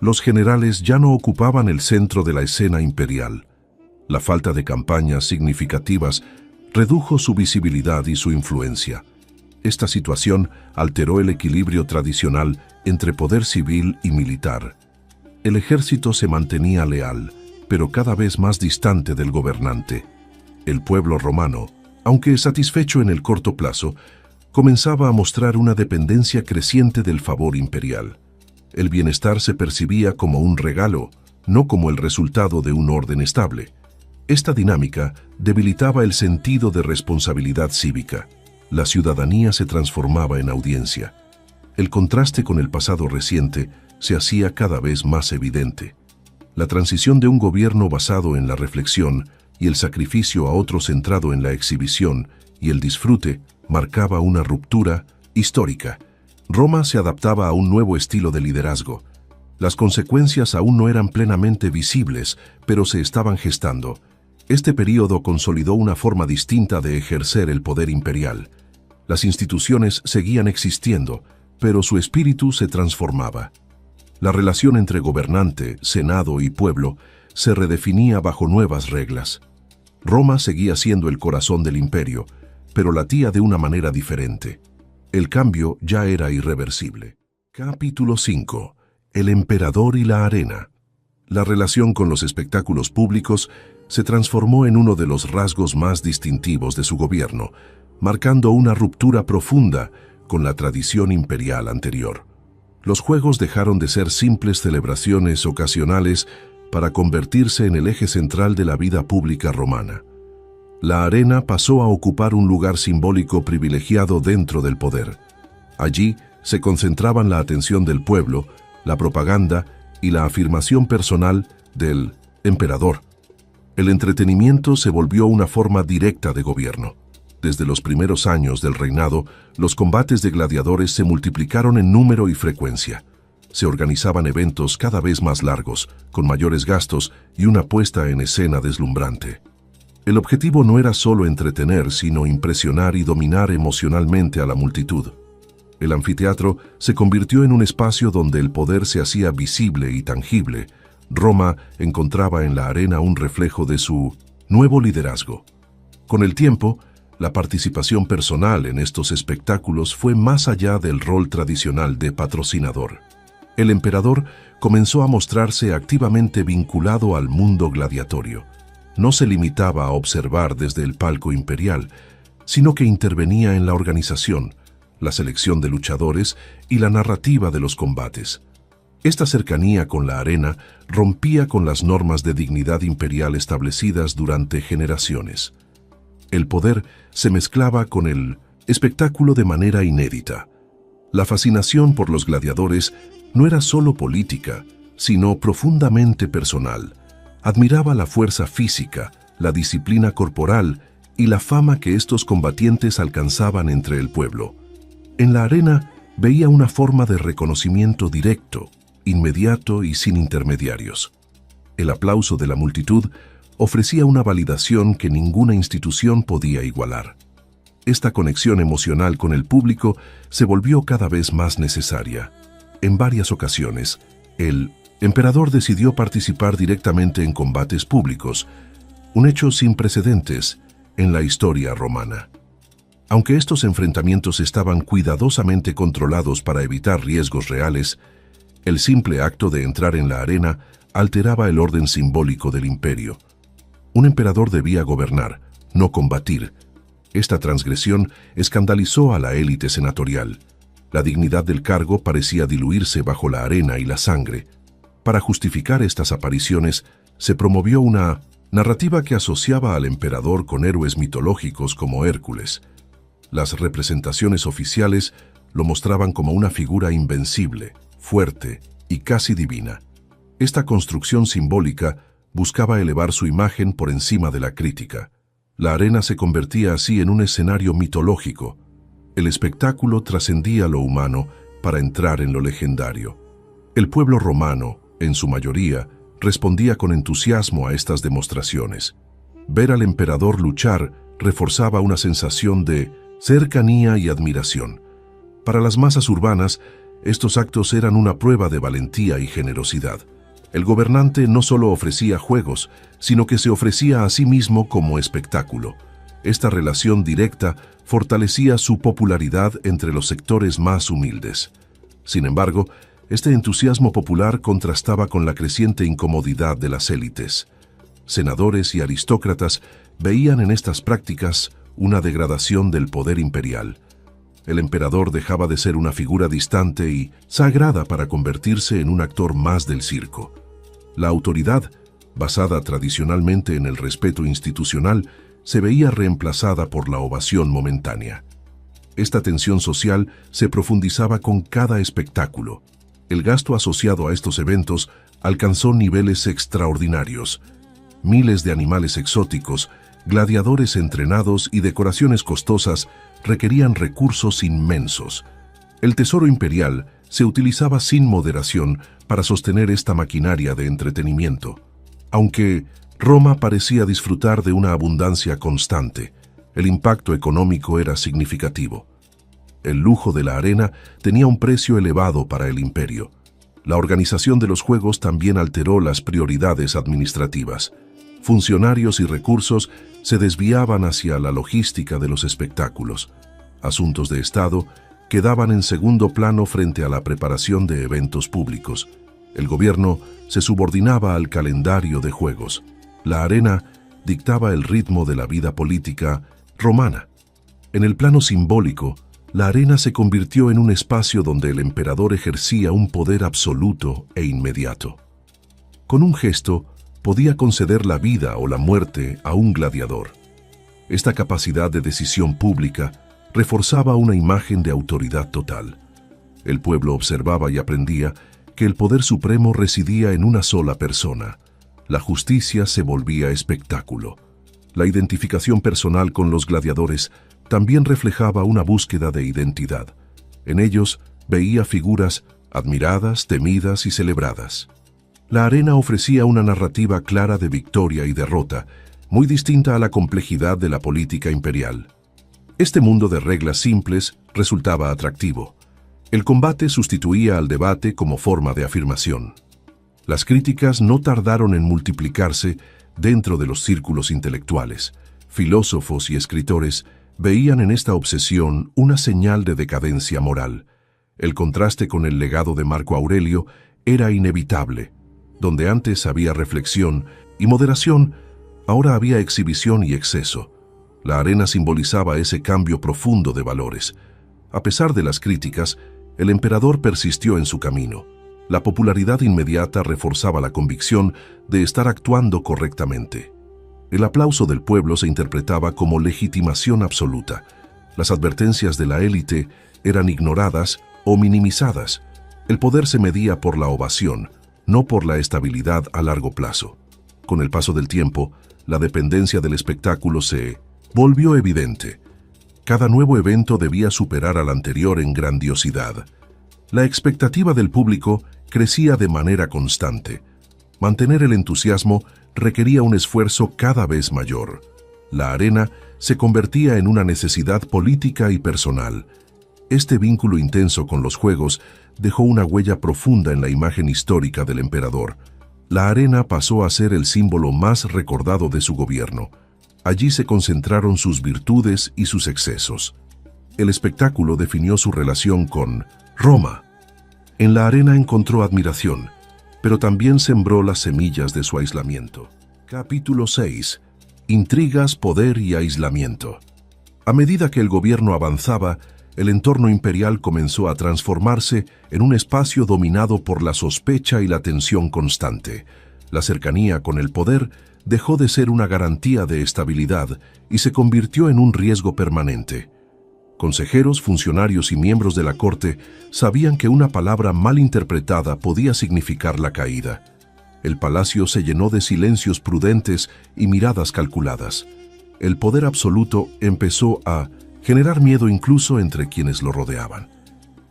Los generales ya no ocupaban el centro de la escena imperial. La falta de campañas significativas redujo su visibilidad y su influencia. Esta situación alteró el equilibrio tradicional entre poder civil y militar. El ejército se mantenía leal, pero cada vez más distante del gobernante. El pueblo romano, aunque satisfecho en el corto plazo, comenzaba a mostrar una dependencia creciente del favor imperial. El bienestar se percibía como un regalo, no como el resultado de un orden estable. Esta dinámica debilitaba el sentido de responsabilidad cívica. La ciudadanía se transformaba en audiencia. El contraste con el pasado reciente se hacía cada vez más evidente. La transición de un gobierno basado en la reflexión y el sacrificio a otro centrado en la exhibición y el disfrute marcaba una ruptura histórica. Roma se adaptaba a un nuevo estilo de liderazgo. Las consecuencias aún no eran plenamente visibles, pero se estaban gestando. Este período consolidó una forma distinta de ejercer el poder imperial. Las instituciones seguían existiendo, pero su espíritu se transformaba. La relación entre gobernante, senado y pueblo se redefinía bajo nuevas reglas. Roma seguía siendo el corazón del imperio, pero latía de una manera diferente. El cambio ya era irreversible. Capítulo 5. El emperador y la arena. La relación con los espectáculos públicos se transformó en uno de los rasgos más distintivos de su gobierno, marcando una ruptura profunda con la tradición imperial anterior. Los juegos dejaron de ser simples celebraciones ocasionales para convertirse en el eje central de la vida pública romana. La arena pasó a ocupar un lugar simbólico privilegiado dentro del poder. Allí se concentraban la atención del pueblo, la propaganda y la afirmación personal del emperador. El entretenimiento se volvió una forma directa de gobierno. Desde los primeros años del reinado, los combates de gladiadores se multiplicaron en número y frecuencia. se organizaban eventos cada vez más largos, con mayores gastos y una puesta en escena deslumbrante. El objetivo no era solo entretener, sino impresionar y dominar emocionalmente a la multitud. El anfiteatro se convirtió en un espacio donde el poder se hacía visible y tangible. Roma encontraba en la arena un reflejo de su nuevo liderazgo. Con el tiempo, la participación personal en estos espectáculos fue más allá del rol tradicional de patrocinador. El emperador comenzó a mostrarse activamente vinculado al mundo gladiatorio. No se limitaba a observar desde el palco imperial, sino que intervenía en la organización, la selección de luchadores y la narrativa de los combates. Esta cercanía con la arena rompía con las normas de dignidad imperial establecidas durante generaciones. El poder se mezclaba con el espectáculo de manera inédita. La fascinación por los gladiadores no era solo política, sino profundamente personal. Admiraba la fuerza física, la disciplina corporal y la fama que estos combatientes alcanzaban entre el pueblo. En la arena veía una forma de reconocimiento directo, inmediato y sin intermediarios. El aplauso de la multitud ofrecía una validación que ninguna institución podía igualar. Esta conexión emocional con el público se volvió cada vez más necesaria. En varias ocasiones, el emperador decidió participar directamente en combates públicos, un hecho sin precedentes en la historia romana. Aunque estos enfrentamientos estaban cuidadosamente controlados para evitar riesgos reales, el simple acto de entrar en la arena alteraba el orden simbólico del imperio. Un emperador debía gobernar, no combatir. Esta transgresión escandalizó a la élite senatorial. La dignidad del cargo parecía diluirse bajo la arena y la sangre. Para justificar estas apariciones, se promovió una narrativa que asociaba al emperador con héroes mitológicos como Hércules. Las representaciones oficiales lo mostraban como una figura invencible, fuerte y casi divina. Esta construcción simbólica buscaba elevar su imagen por encima de la crítica. La arena se convertía así en un escenario mitológico. El espectáculo trascendía lo humano para entrar en lo legendario. El pueblo romano, en su mayoría, respondía con entusiasmo a estas demostraciones. Ver al emperador luchar reforzaba una sensación de cercanía y admiración. Para las masas urbanas, estos actos eran una prueba de valentía y generosidad. El gobernante no solo ofrecía juegos, sino que se ofrecía a sí mismo como espectáculo. Esta relación directa fortalecía su popularidad entre los sectores más humildes. Sin embargo, este entusiasmo popular contrastaba con la creciente incomodidad de las élites. Senadores y aristócratas veían en estas prácticas una degradación del poder imperial. El emperador dejaba de ser una figura distante y sagrada para convertirse en un actor más del circo. La autoridad, basada tradicionalmente en el respeto institucional, se veía reemplazada por la ovación momentánea. Esta tensión social se profundizaba con cada espectáculo. El gasto asociado a estos eventos alcanzó niveles extraordinarios. Miles de animales exóticos, gladiadores entrenados y decoraciones costosas requerían recursos inmensos. El tesoro imperial se utilizaba sin moderación para sostener esta maquinaria de entretenimiento. Aunque Roma parecía disfrutar de una abundancia constante, el impacto económico era significativo. El lujo de la arena tenía un precio elevado para el imperio. La organización de los juegos también alteró las prioridades administrativas. Funcionarios y recursos se desviaban hacia la logística de los espectáculos. Asuntos de Estado quedaban en segundo plano frente a la preparación de eventos públicos. El gobierno se subordinaba al calendario de juegos. La arena dictaba el ritmo de la vida política romana. En el plano simbólico, la arena se convirtió en un espacio donde el emperador ejercía un poder absoluto e inmediato. Con un gesto, podía conceder la vida o la muerte a un gladiador. Esta capacidad de decisión pública reforzaba una imagen de autoridad total. El pueblo observaba y aprendía que el poder supremo residía en una sola persona. La justicia se volvía espectáculo. La identificación personal con los gladiadores también reflejaba una búsqueda de identidad. En ellos veía figuras admiradas, temidas y celebradas. La arena ofrecía una narrativa clara de victoria y derrota, muy distinta a la complejidad de la política imperial. Este mundo de reglas simples resultaba atractivo. El combate sustituía al debate como forma de afirmación. Las críticas no tardaron en multiplicarse dentro de los círculos intelectuales. Filósofos y escritores veían en esta obsesión una señal de decadencia moral. El contraste con el legado de Marco Aurelio era inevitable. Donde antes había reflexión y moderación, ahora había exhibición y exceso. La arena simbolizaba ese cambio profundo de valores. A pesar de las críticas, el emperador persistió en su camino. La popularidad inmediata reforzaba la convicción de estar actuando correctamente. El aplauso del pueblo se interpretaba como legitimación absoluta. Las advertencias de la élite eran ignoradas o minimizadas. El poder se medía por la ovación, no por la estabilidad a largo plazo. Con el paso del tiempo, la dependencia del espectáculo se volvió evidente. Cada nuevo evento debía superar al anterior en grandiosidad. La expectativa del público crecía de manera constante. Mantener el entusiasmo requería un esfuerzo cada vez mayor. La arena se convertía en una necesidad política y personal. Este vínculo intenso con los juegos dejó una huella profunda en la imagen histórica del emperador. La arena pasó a ser el símbolo más recordado de su gobierno. Allí se concentraron sus virtudes y sus excesos. El espectáculo definió su relación con Roma. En la arena encontró admiración, pero también sembró las semillas de su aislamiento. Capítulo 6. Intrigas, poder y aislamiento. A medida que el gobierno avanzaba, el entorno imperial comenzó a transformarse en un espacio dominado por la sospecha y la tensión constante. La cercanía con el poder dejó de ser una garantía de estabilidad y se convirtió en un riesgo permanente. Consejeros, funcionarios y miembros de la corte sabían que una palabra mal interpretada podía significar la caída. El palacio se llenó de silencios prudentes y miradas calculadas. El poder absoluto empezó a generar miedo incluso entre quienes lo rodeaban.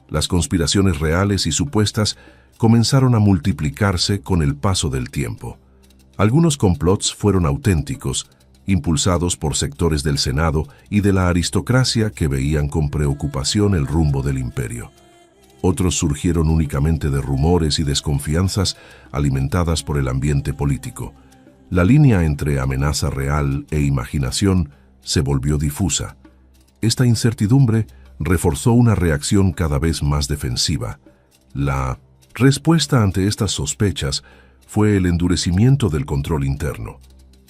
Las conspiraciones reales y supuestas comenzaron a multiplicarse con el paso del tiempo. Algunos complots fueron auténticos, impulsados por sectores del Senado y de la aristocracia que veían con preocupación el rumbo del imperio. Otros surgieron únicamente de rumores y desconfianzas alimentadas por el ambiente político. La línea entre amenaza real e imaginación se volvió difusa. Esta incertidumbre reforzó una reacción cada vez más defensiva. La respuesta ante estas sospechas fue el endurecimiento del control interno.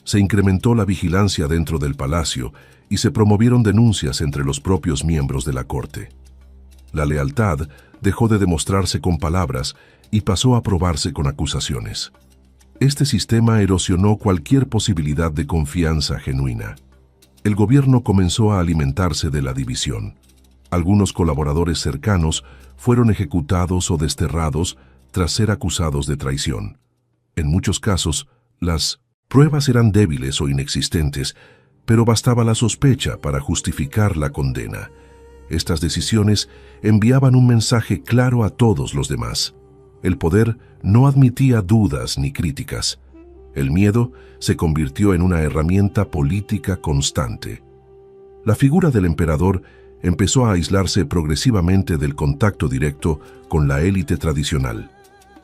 Se incrementó la vigilancia dentro del palacio y se promovieron denuncias entre los propios miembros de la corte. La lealtad dejó de demostrarse con palabras y pasó a probarse con acusaciones. Este sistema erosionó cualquier posibilidad de confianza genuina. El gobierno comenzó a alimentarse de la división. Algunos colaboradores cercanos fueron ejecutados o desterrados tras ser acusados de traición. En muchos casos, las pruebas eran débiles o inexistentes, pero bastaba la sospecha para justificar la condena. Estas decisiones enviaban un mensaje claro a todos los demás. El poder no admitía dudas ni críticas. El miedo se convirtió en una herramienta política constante. La figura del emperador empezó a aislarse progresivamente del contacto directo con la élite tradicional.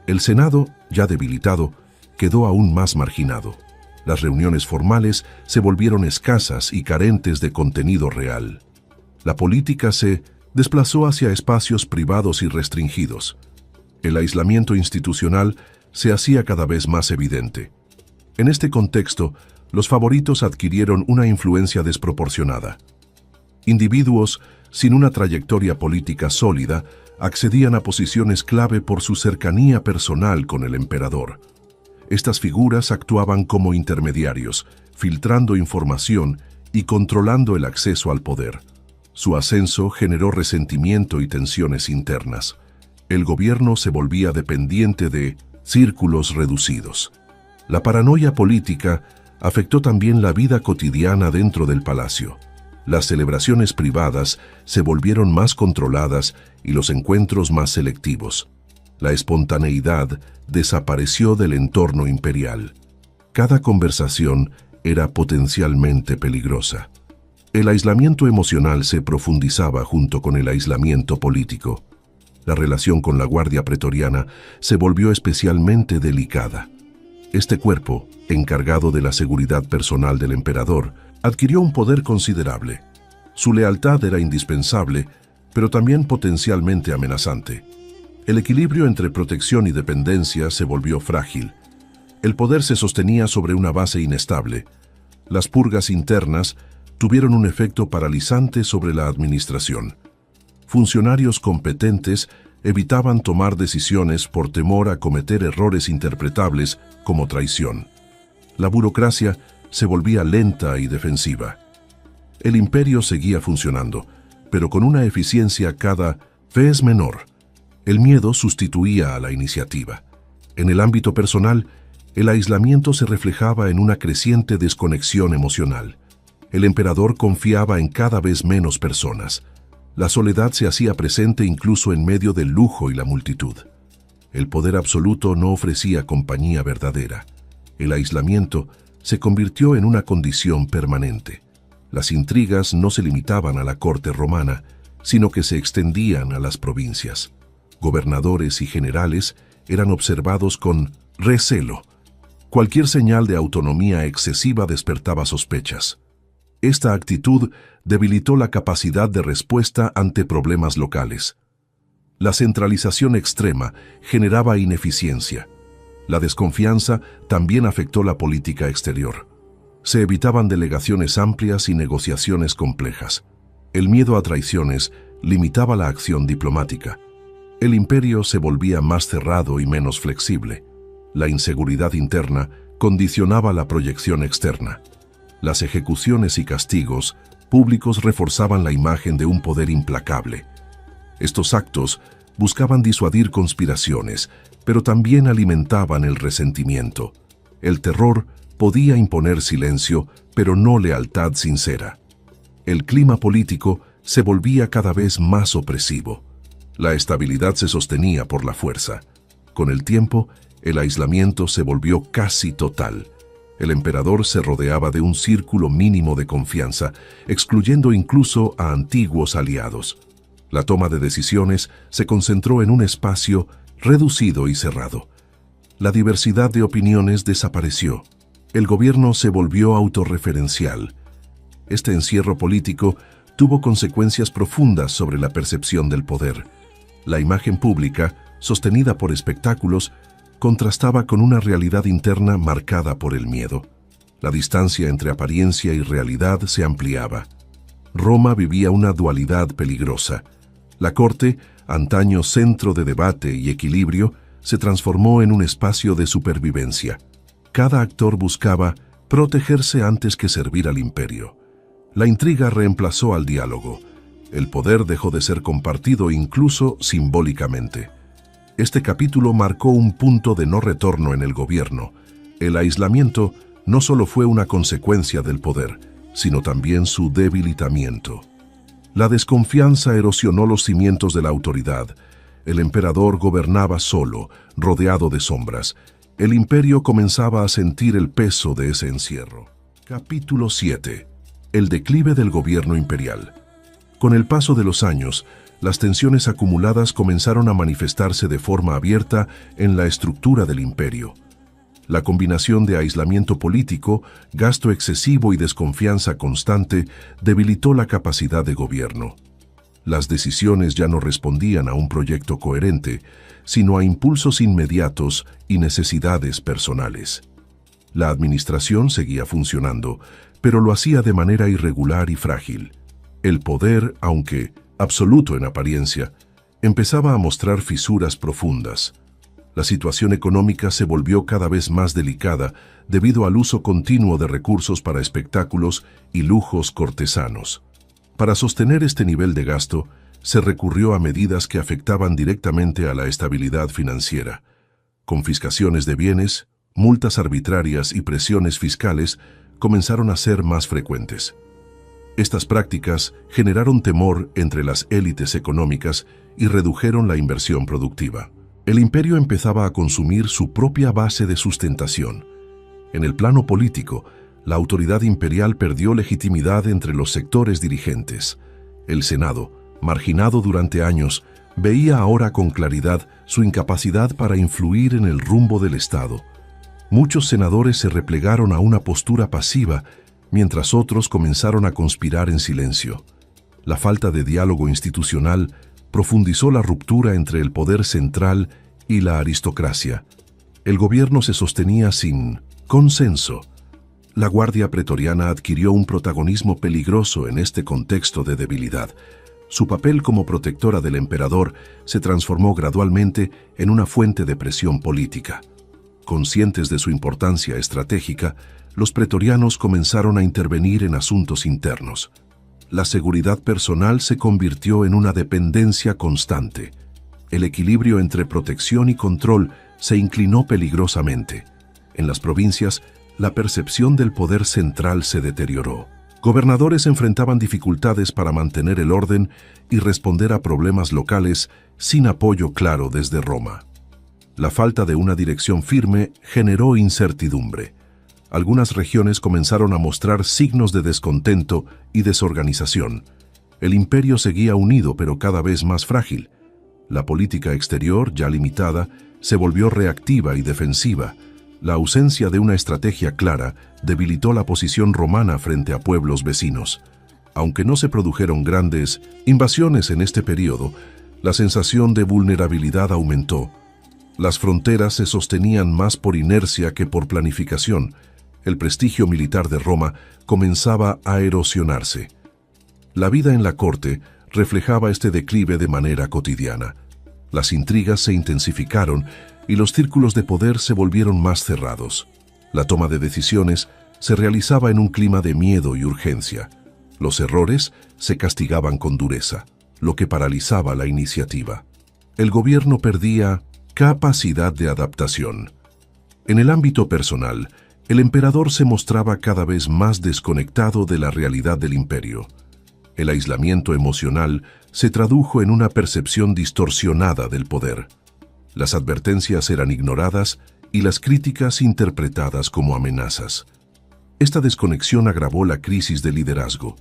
El Senado, ya debilitado, quedó aún más marginado. Las reuniones formales se volvieron escasas y carentes de contenido real. La política se desplazó hacia espacios privados y restringidos. El aislamiento institucional se hacía cada vez más evidente. En este contexto, los favoritos adquirieron una influencia desproporcionada. Individuos sin una trayectoria política sólida accedían a posiciones clave por su cercanía personal con el emperador. Estas figuras actuaban como intermediarios, filtrando información y controlando el acceso al poder. Su ascenso generó resentimiento y tensiones internas. El gobierno se volvía dependiente de círculos reducidos. La paranoia política afectó también la vida cotidiana dentro del palacio. Las celebraciones privadas se volvieron más controladas y los encuentros más selectivos. La espontaneidad desapareció del entorno imperial. Cada conversación era potencialmente peligrosa. El aislamiento emocional se profundizaba junto con el aislamiento político. La relación con la Guardia Pretoriana se volvió especialmente delicada. Este cuerpo, encargado de la seguridad personal del emperador, adquirió un poder considerable. Su lealtad era indispensable, pero también potencialmente amenazante. El equilibrio entre protección y dependencia se volvió frágil. El poder se sostenía sobre una base inestable. Las purgas internas tuvieron un efecto paralizante sobre la administración. Funcionarios competentes evitaban tomar decisiones por temor a cometer errores interpretables como traición. La burocracia se volvía lenta y defensiva. El imperio seguía funcionando, pero con una eficiencia cada vez menor. El miedo sustituía a la iniciativa. En el ámbito personal, el aislamiento se reflejaba en una creciente desconexión emocional. El emperador confiaba en cada vez menos personas. La soledad se hacía presente incluso en medio del lujo y la multitud. El poder absoluto no ofrecía compañía verdadera. El aislamiento se convirtió en una condición permanente. Las intrigas no se limitaban a la corte romana, sino que se extendían a las provincias. Gobernadores y generales eran observados con recelo. Cualquier señal de autonomía excesiva despertaba sospechas. Esta actitud debilitó la capacidad de respuesta ante problemas locales. La centralización extrema generaba ineficiencia. La desconfianza también afectó la política exterior. Se evitaban delegaciones amplias y negociaciones complejas. El miedo a traiciones limitaba la acción diplomática. El imperio se volvía más cerrado y menos flexible. La inseguridad interna condicionaba la proyección externa. Las ejecuciones y castigos públicos reforzaban la imagen de un poder implacable. Estos actos buscaban disuadir conspiraciones, pero también alimentaban el resentimiento. El terror podía imponer silencio, pero no lealtad sincera. El clima político se volvía cada vez más opresivo. La estabilidad se sostenía por la fuerza. Con el tiempo, el aislamiento se volvió casi total. El emperador se rodeaba de un círculo mínimo de confianza, excluyendo incluso a antiguos aliados. La toma de decisiones se concentró en un espacio reducido y cerrado. La diversidad de opiniones desapareció. El gobierno se volvió autorreferencial. Este encierro político tuvo consecuencias profundas sobre la percepción del poder. La imagen pública, sostenida por espectáculos, contrastaba con una realidad interna marcada por el miedo. La distancia entre apariencia y realidad se ampliaba. Roma vivía una dualidad peligrosa. La corte, antaño centro de debate y equilibrio, se transformó en un espacio de supervivencia. Cada actor buscaba protegerse antes que servir al imperio. La intriga reemplazó al diálogo. El poder dejó de ser compartido incluso simbólicamente. Este capítulo marcó un punto de no retorno en el gobierno. El aislamiento no solo fue una consecuencia del poder, sino también su debilitamiento. La desconfianza erosionó los cimientos de la autoridad. El emperador gobernaba solo, rodeado de sombras. El imperio comenzaba a sentir el peso de ese encierro. Capítulo 7. El declive del gobierno imperial. Con el paso de los años, las tensiones acumuladas comenzaron a manifestarse de forma abierta en la estructura del imperio. La combinación de aislamiento político, gasto excesivo y desconfianza constante debilitó la capacidad de gobierno. Las decisiones ya no respondían a un proyecto coherente, sino a impulsos inmediatos y necesidades personales. La administración seguía funcionando, pero lo hacía de manera irregular y frágil. El poder, aunque absoluto en apariencia, empezaba a mostrar fisuras profundas. La situación económica se volvió cada vez más delicada debido al uso continuo de recursos para espectáculos y lujos cortesanos. Para sostener este nivel de gasto, se recurrió a medidas que afectaban directamente a la estabilidad financiera. Confiscaciones de bienes, multas arbitrarias y presiones fiscales comenzaron a ser más frecuentes. Estas prácticas generaron temor entre las élites económicas y redujeron la inversión productiva. El imperio empezaba a consumir su propia base de sustentación. En el plano político, la autoridad imperial perdió legitimidad entre los sectores dirigentes. El Senado, marginado durante años, veía ahora con claridad su incapacidad para influir en el rumbo del Estado. Muchos senadores se replegaron a una postura pasiva, mientras otros comenzaron a conspirar en silencio. La falta de diálogo institucional profundizó la ruptura entre el poder central y la aristocracia. El gobierno se sostenía sin consenso. La Guardia Pretoriana adquirió un protagonismo peligroso en este contexto de debilidad. Su papel como protectora del emperador se transformó gradualmente en una fuente de presión política. Conscientes de su importancia estratégica, los pretorianos comenzaron a intervenir en asuntos internos. La seguridad personal se convirtió en una dependencia constante. El equilibrio entre protección y control se inclinó peligrosamente. En las provincias, la percepción del poder central se deterioró. Gobernadores enfrentaban dificultades para mantener el orden y responder a problemas locales sin apoyo claro desde Roma. La falta de una dirección firme generó incertidumbre. Algunas regiones comenzaron a mostrar signos de descontento y desorganización. El imperio seguía unido pero cada vez más frágil. La política exterior, ya limitada, se volvió reactiva y defensiva. La ausencia de una estrategia clara debilitó la posición romana frente a pueblos vecinos. Aunque no se produjeron grandes invasiones en este periodo, la sensación de vulnerabilidad aumentó. Las fronteras se sostenían más por inercia que por planificación. El prestigio militar de Roma comenzaba a erosionarse. La vida en la corte reflejaba este declive de manera cotidiana. Las intrigas se intensificaron y los círculos de poder se volvieron más cerrados. La toma de decisiones se realizaba en un clima de miedo y urgencia. Los errores se castigaban con dureza, lo que paralizaba la iniciativa. El gobierno perdía capacidad de adaptación. En el ámbito personal, el emperador se mostraba cada vez más desconectado de la realidad del imperio. El aislamiento emocional se tradujo en una percepción distorsionada del poder. Las advertencias eran ignoradas y las críticas interpretadas como amenazas. Esta desconexión agravó la crisis de liderazgo.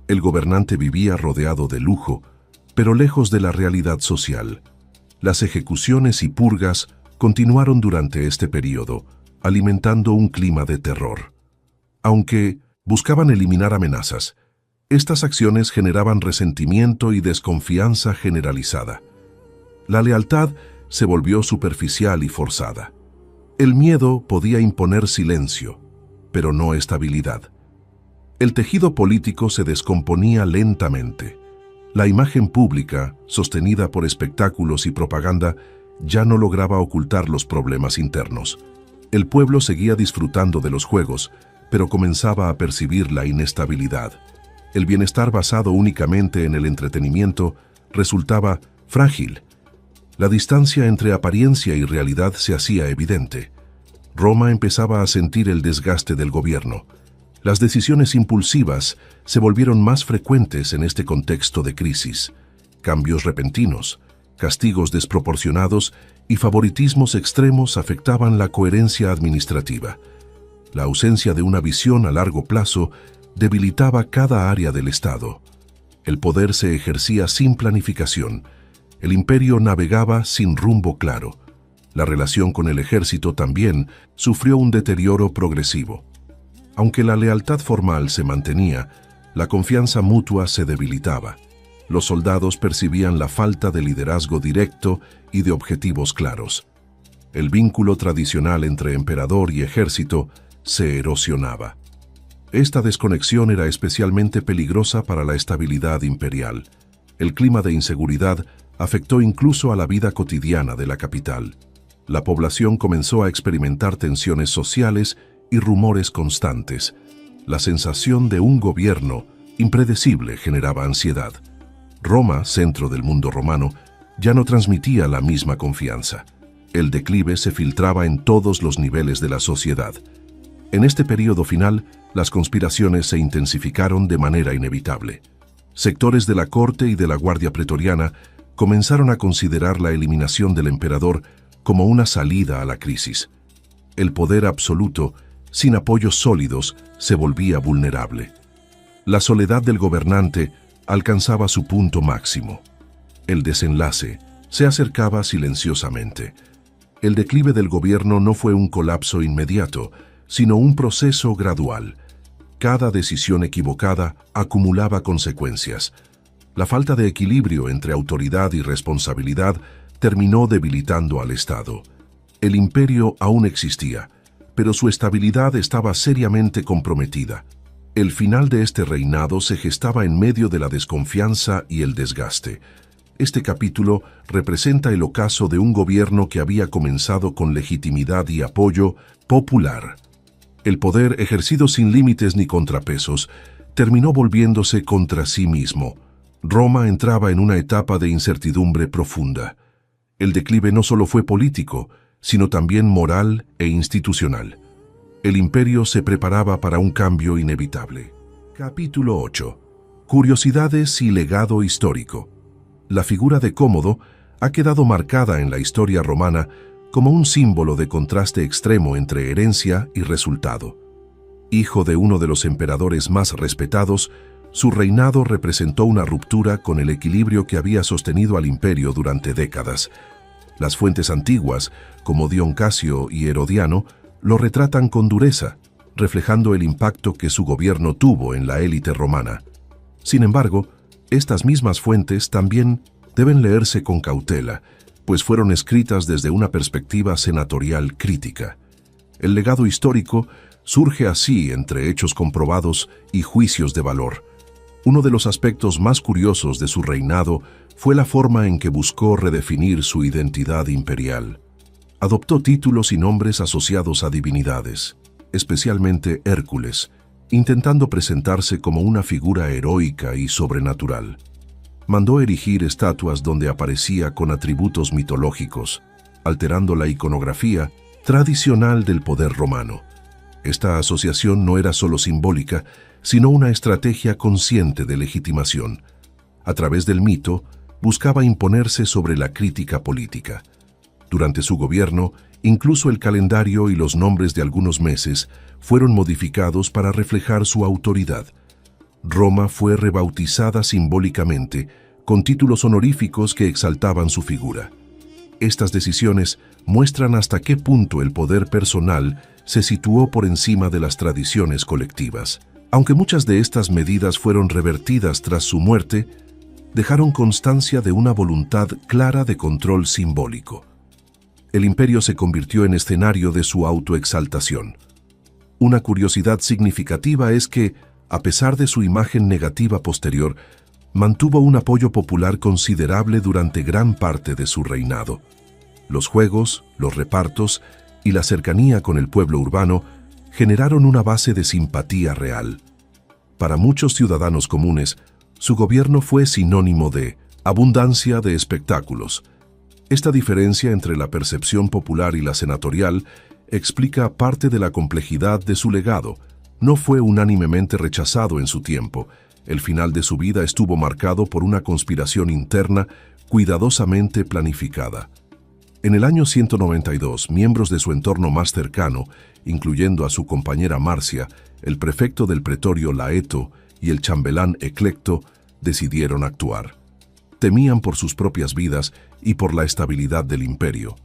El gobernante vivía rodeado de lujo, pero lejos de la realidad social. Las ejecuciones y purgas continuaron durante este periodo, alimentando un clima de terror. Aunque buscaban eliminar amenazas, estas acciones generaban resentimiento y desconfianza generalizada. La lealtad se volvió superficial y forzada. El miedo podía imponer silencio, pero no estabilidad. El tejido político se descomponía lentamente. La imagen pública, sostenida por espectáculos y propaganda, ya no lograba ocultar los problemas internos. El pueblo seguía disfrutando de los juegos, pero comenzaba a percibir la inestabilidad. El bienestar basado únicamente en el entretenimiento resultaba frágil. La distancia entre apariencia y realidad se hacía evidente. Roma empezaba a sentir el desgaste del gobierno. Las decisiones impulsivas se volvieron más frecuentes en este contexto de crisis. Cambios repentinos, castigos desproporcionados y favoritismos extremos afectaban la coherencia administrativa. La ausencia de una visión a largo plazo debilitaba cada área del Estado. El poder se ejercía sin planificación. El imperio navegaba sin rumbo claro. La relación con el ejército también sufrió un deterioro progresivo. Aunque la lealtad formal se mantenía, la confianza mutua se debilitaba. Los soldados percibían la falta de liderazgo directo y de objetivos claros. El vínculo tradicional entre emperador y ejército se erosionaba. Esta desconexión era especialmente peligrosa para la estabilidad imperial. El clima de inseguridad afectó incluso a la vida cotidiana de la capital. La población comenzó a experimentar tensiones sociales y rumores constantes. La sensación de un gobierno impredecible generaba ansiedad. Roma, centro del mundo romano, ya no transmitía la misma confianza. El declive se filtraba en todos los niveles de la sociedad. En este periodo final, las conspiraciones se intensificaron de manera inevitable. Sectores de la corte y de la Guardia Pretoriana comenzaron a considerar la eliminación del emperador como una salida a la crisis. El poder absoluto, sin apoyos sólidos, se volvía vulnerable. La soledad del gobernante alcanzaba su punto máximo. El desenlace se acercaba silenciosamente. El declive del gobierno no fue un colapso inmediato, sino un proceso gradual. Cada decisión equivocada acumulaba consecuencias. La falta de equilibrio entre autoridad y responsabilidad terminó debilitando al Estado. El imperio aún existía, pero su estabilidad estaba seriamente comprometida. El final de este reinado se gestaba en medio de la desconfianza y el desgaste. Este capítulo representa el ocaso de un gobierno que había comenzado con legitimidad y apoyo popular. El poder, ejercido sin límites ni contrapesos, terminó volviéndose contra sí mismo. Roma entraba en una etapa de incertidumbre profunda. El declive no solo fue político, sino también moral e institucional. El imperio se preparaba para un cambio inevitable. Capítulo 8. Curiosidades y legado histórico. La figura de Cómodo ha quedado marcada en la historia romana como un símbolo de contraste extremo entre herencia y resultado. Hijo de uno de los emperadores más respetados, su reinado representó una ruptura con el equilibrio que había sostenido al imperio durante décadas. Las fuentes antiguas, como Dion Casio y Herodiano, lo retratan con dureza, reflejando el impacto que su gobierno tuvo en la élite romana. Sin embargo, estas mismas fuentes también deben leerse con cautela, pues fueron escritas desde una perspectiva senatorial crítica. El legado histórico surge así entre hechos comprobados y juicios de valor. Uno de los aspectos más curiosos de su reinado fue la forma en que buscó redefinir su identidad imperial. Adoptó títulos y nombres asociados a divinidades, especialmente Hércules, intentando presentarse como una figura heroica y sobrenatural. Mandó erigir estatuas donde aparecía con atributos mitológicos, alterando la iconografía tradicional del poder romano. Esta asociación no era solo simbólica, sino una estrategia consciente de legitimación. A través del mito, buscaba imponerse sobre la crítica política. Durante su gobierno, incluso el calendario y los nombres de algunos meses fueron modificados para reflejar su autoridad. Roma fue rebautizada simbólicamente, con títulos honoríficos que exaltaban su figura. Estas decisiones muestran hasta qué punto el poder personal se situó por encima de las tradiciones colectivas. Aunque muchas de estas medidas fueron revertidas tras su muerte, dejaron constancia de una voluntad clara de control simbólico. El imperio se convirtió en escenario de su autoexaltación. Una curiosidad significativa es que, a pesar de su imagen negativa posterior, mantuvo un apoyo popular considerable durante gran parte de su reinado. Los juegos, los repartos y la cercanía con el pueblo urbano generaron una base de simpatía real. Para muchos ciudadanos comunes, su gobierno fue sinónimo de abundancia de espectáculos. Esta diferencia entre la percepción popular y la senatorial explica parte de la complejidad de su legado. No fue unánimemente rechazado en su tiempo. El final de su vida estuvo marcado por una conspiración interna cuidadosamente planificada. En el año 192, miembros de su entorno más cercano, incluyendo a su compañera Marcia, el prefecto del pretorio Laeto y el chambelán Eclecto, decidieron actuar. Temían por sus propias vidas y por la estabilidad del imperio.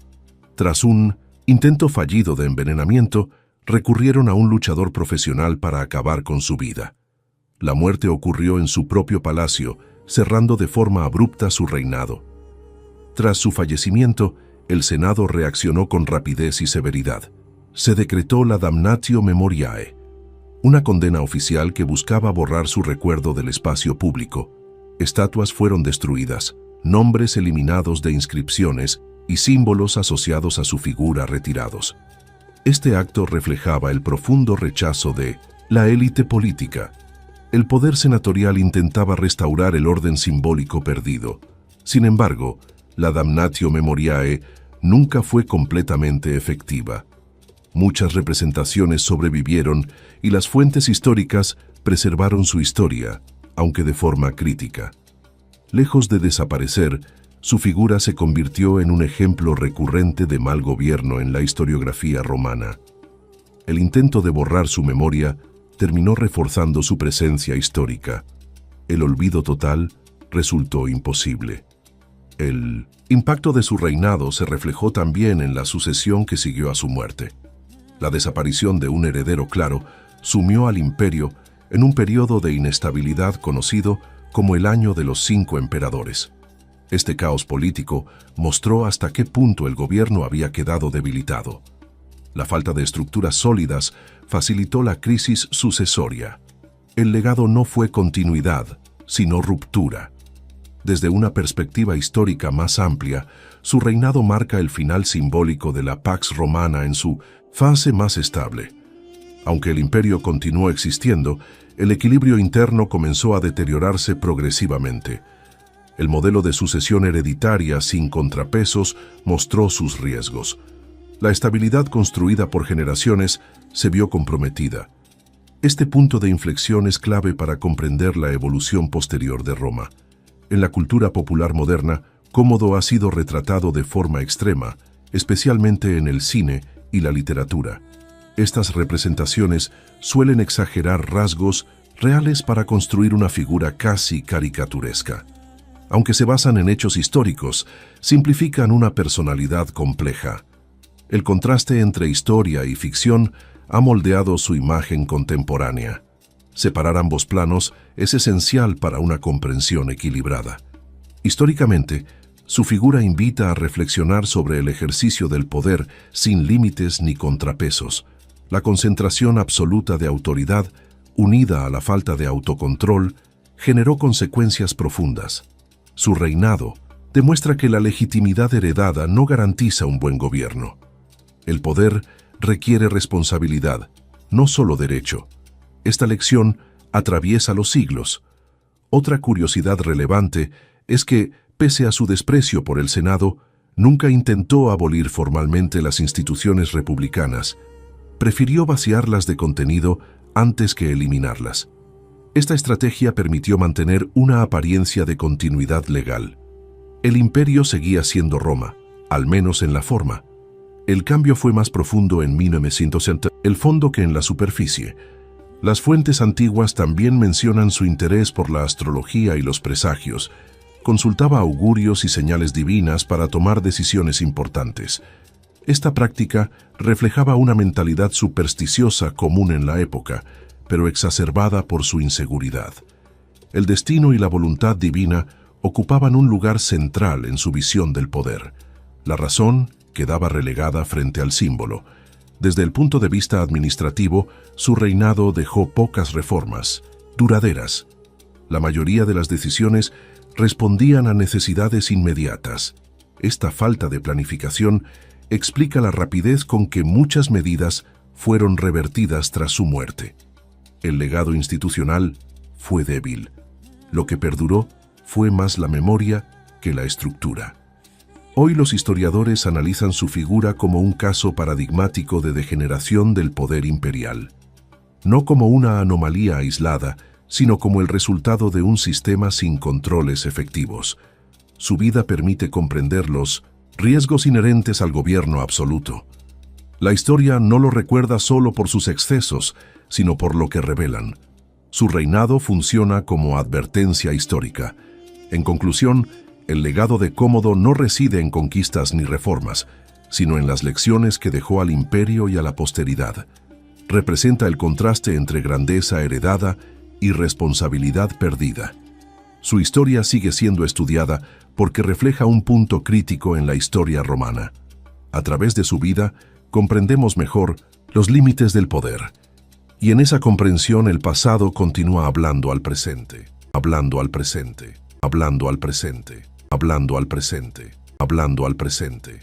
Tras un intento fallido de envenenamiento, recurrieron a un luchador profesional para acabar con su vida. La muerte ocurrió en su propio palacio, cerrando de forma abrupta su reinado. Tras su fallecimiento, el Senado reaccionó con rapidez y severidad. Se decretó la damnatio memoriae, una condena oficial que buscaba borrar su recuerdo del espacio público. Estatuas fueron destruidas, nombres eliminados de inscripciones y símbolos asociados a su figura retirados. Este acto reflejaba el profundo rechazo de la élite política. El poder senatorial intentaba restaurar el orden simbólico perdido. Sin embargo, la damnatio memoriae nunca fue completamente efectiva. Muchas representaciones sobrevivieron y las fuentes históricas preservaron su historia, aunque de forma crítica. Lejos de desaparecer, Su figura se convirtió en un ejemplo recurrente de mal gobierno en la historiografía romana. El intento de borrar su memoria terminó reforzando su presencia histórica. El olvido total resultó imposible. El impacto de su reinado se reflejó también en la sucesión que siguió a su muerte. La desaparición de un heredero claro sumió al imperio en un periodo de inestabilidad conocido como el Año de los 5 Emperadores. Este caos político mostró hasta qué punto el gobierno había quedado debilitado. La falta de estructuras sólidas facilitó la crisis sucesoria. El legado no fue continuidad, sino ruptura. Desde una perspectiva histórica más amplia, su reinado marca el final simbólico de la Pax Romana en su fase más estable. Aunque el imperio continuó existiendo, el equilibrio interno comenzó a deteriorarse progresivamente. El modelo de sucesión hereditaria sin contrapesos mostró sus riesgos. La estabilidad construida por generaciones se vio comprometida. Este punto de inflexión es clave para comprender la evolución posterior de Roma. En la cultura popular moderna, Cómodo ha sido retratado de forma extrema, especialmente en el cine y la literatura. Estas representaciones suelen exagerar rasgos reales para construir una figura casi caricaturesca. Aunque se basan en hechos históricos, simplifican una personalidad compleja. El contraste entre historia y ficción ha moldeado su imagen contemporánea. Separar ambos planos es esencial para una comprensión equilibrada. Históricamente, su figura invita a reflexionar sobre el ejercicio del poder sin límites ni contrapesos. La concentración absoluta de autoridad, unida a la falta de autocontrol, generó consecuencias profundas. Su reinado demuestra que la legitimidad heredada no garantiza un buen gobierno. El poder requiere responsabilidad, no solo derecho. Esta lección atraviesa los siglos. Otra curiosidad relevante es que, pese a su desprecio por el Senado, nunca intentó abolir formalmente las instituciones republicanas. Prefirió vaciarlas de contenido antes que eliminarlas. Esta estrategia permitió mantener una apariencia de continuidad legal. El imperio seguía siendo Roma, al menos en la forma. El cambio fue más profundo en 1960, el fondo que en la superficie. Las fuentes antiguas también mencionan su interés por la astrología y los presagios. Consultaba augurios y señales divinas para tomar decisiones importantes. Esta práctica reflejaba una mentalidad supersticiosa común en la época, pero exacerbada por su inseguridad. El destino y la voluntad divina ocupaban un lugar central en su visión del poder. La razón quedaba relegada frente al símbolo. Desde el punto de vista administrativo, su reinado dejó pocas reformas duraderas. La mayoría de las decisiones respondían a necesidades inmediatas. Esta falta de planificación explica la rapidez con que muchas medidas fueron revertidas tras su muerte. El legado institucional fue débil. Lo que perduró fue más la memoria que la estructura. Hoy los historiadores analizan su figura como un caso paradigmático de degeneración del poder imperial. No como una anomalía aislada, sino como el resultado de un sistema sin controles efectivos. Su vida permite comprender los riesgos inherentes al gobierno absoluto. La historia no lo recuerda solo por sus excesos, sino por lo que revelan. Su reinado funciona como advertencia histórica. En conclusión, el legado de Cómodo no reside en conquistas ni reformas, sino en las lecciones que dejó al imperio y a la posteridad. Representa el contraste entre grandeza heredada y responsabilidad perdida. Su historia sigue siendo estudiada porque refleja un punto crítico en la historia romana. A través de su vida, comprendemos mejor los límites del poder. Y en esa comprensión el pasado continúa hablando al presente, hablando al presente, hablando al presente, hablando al presente, hablando al presente.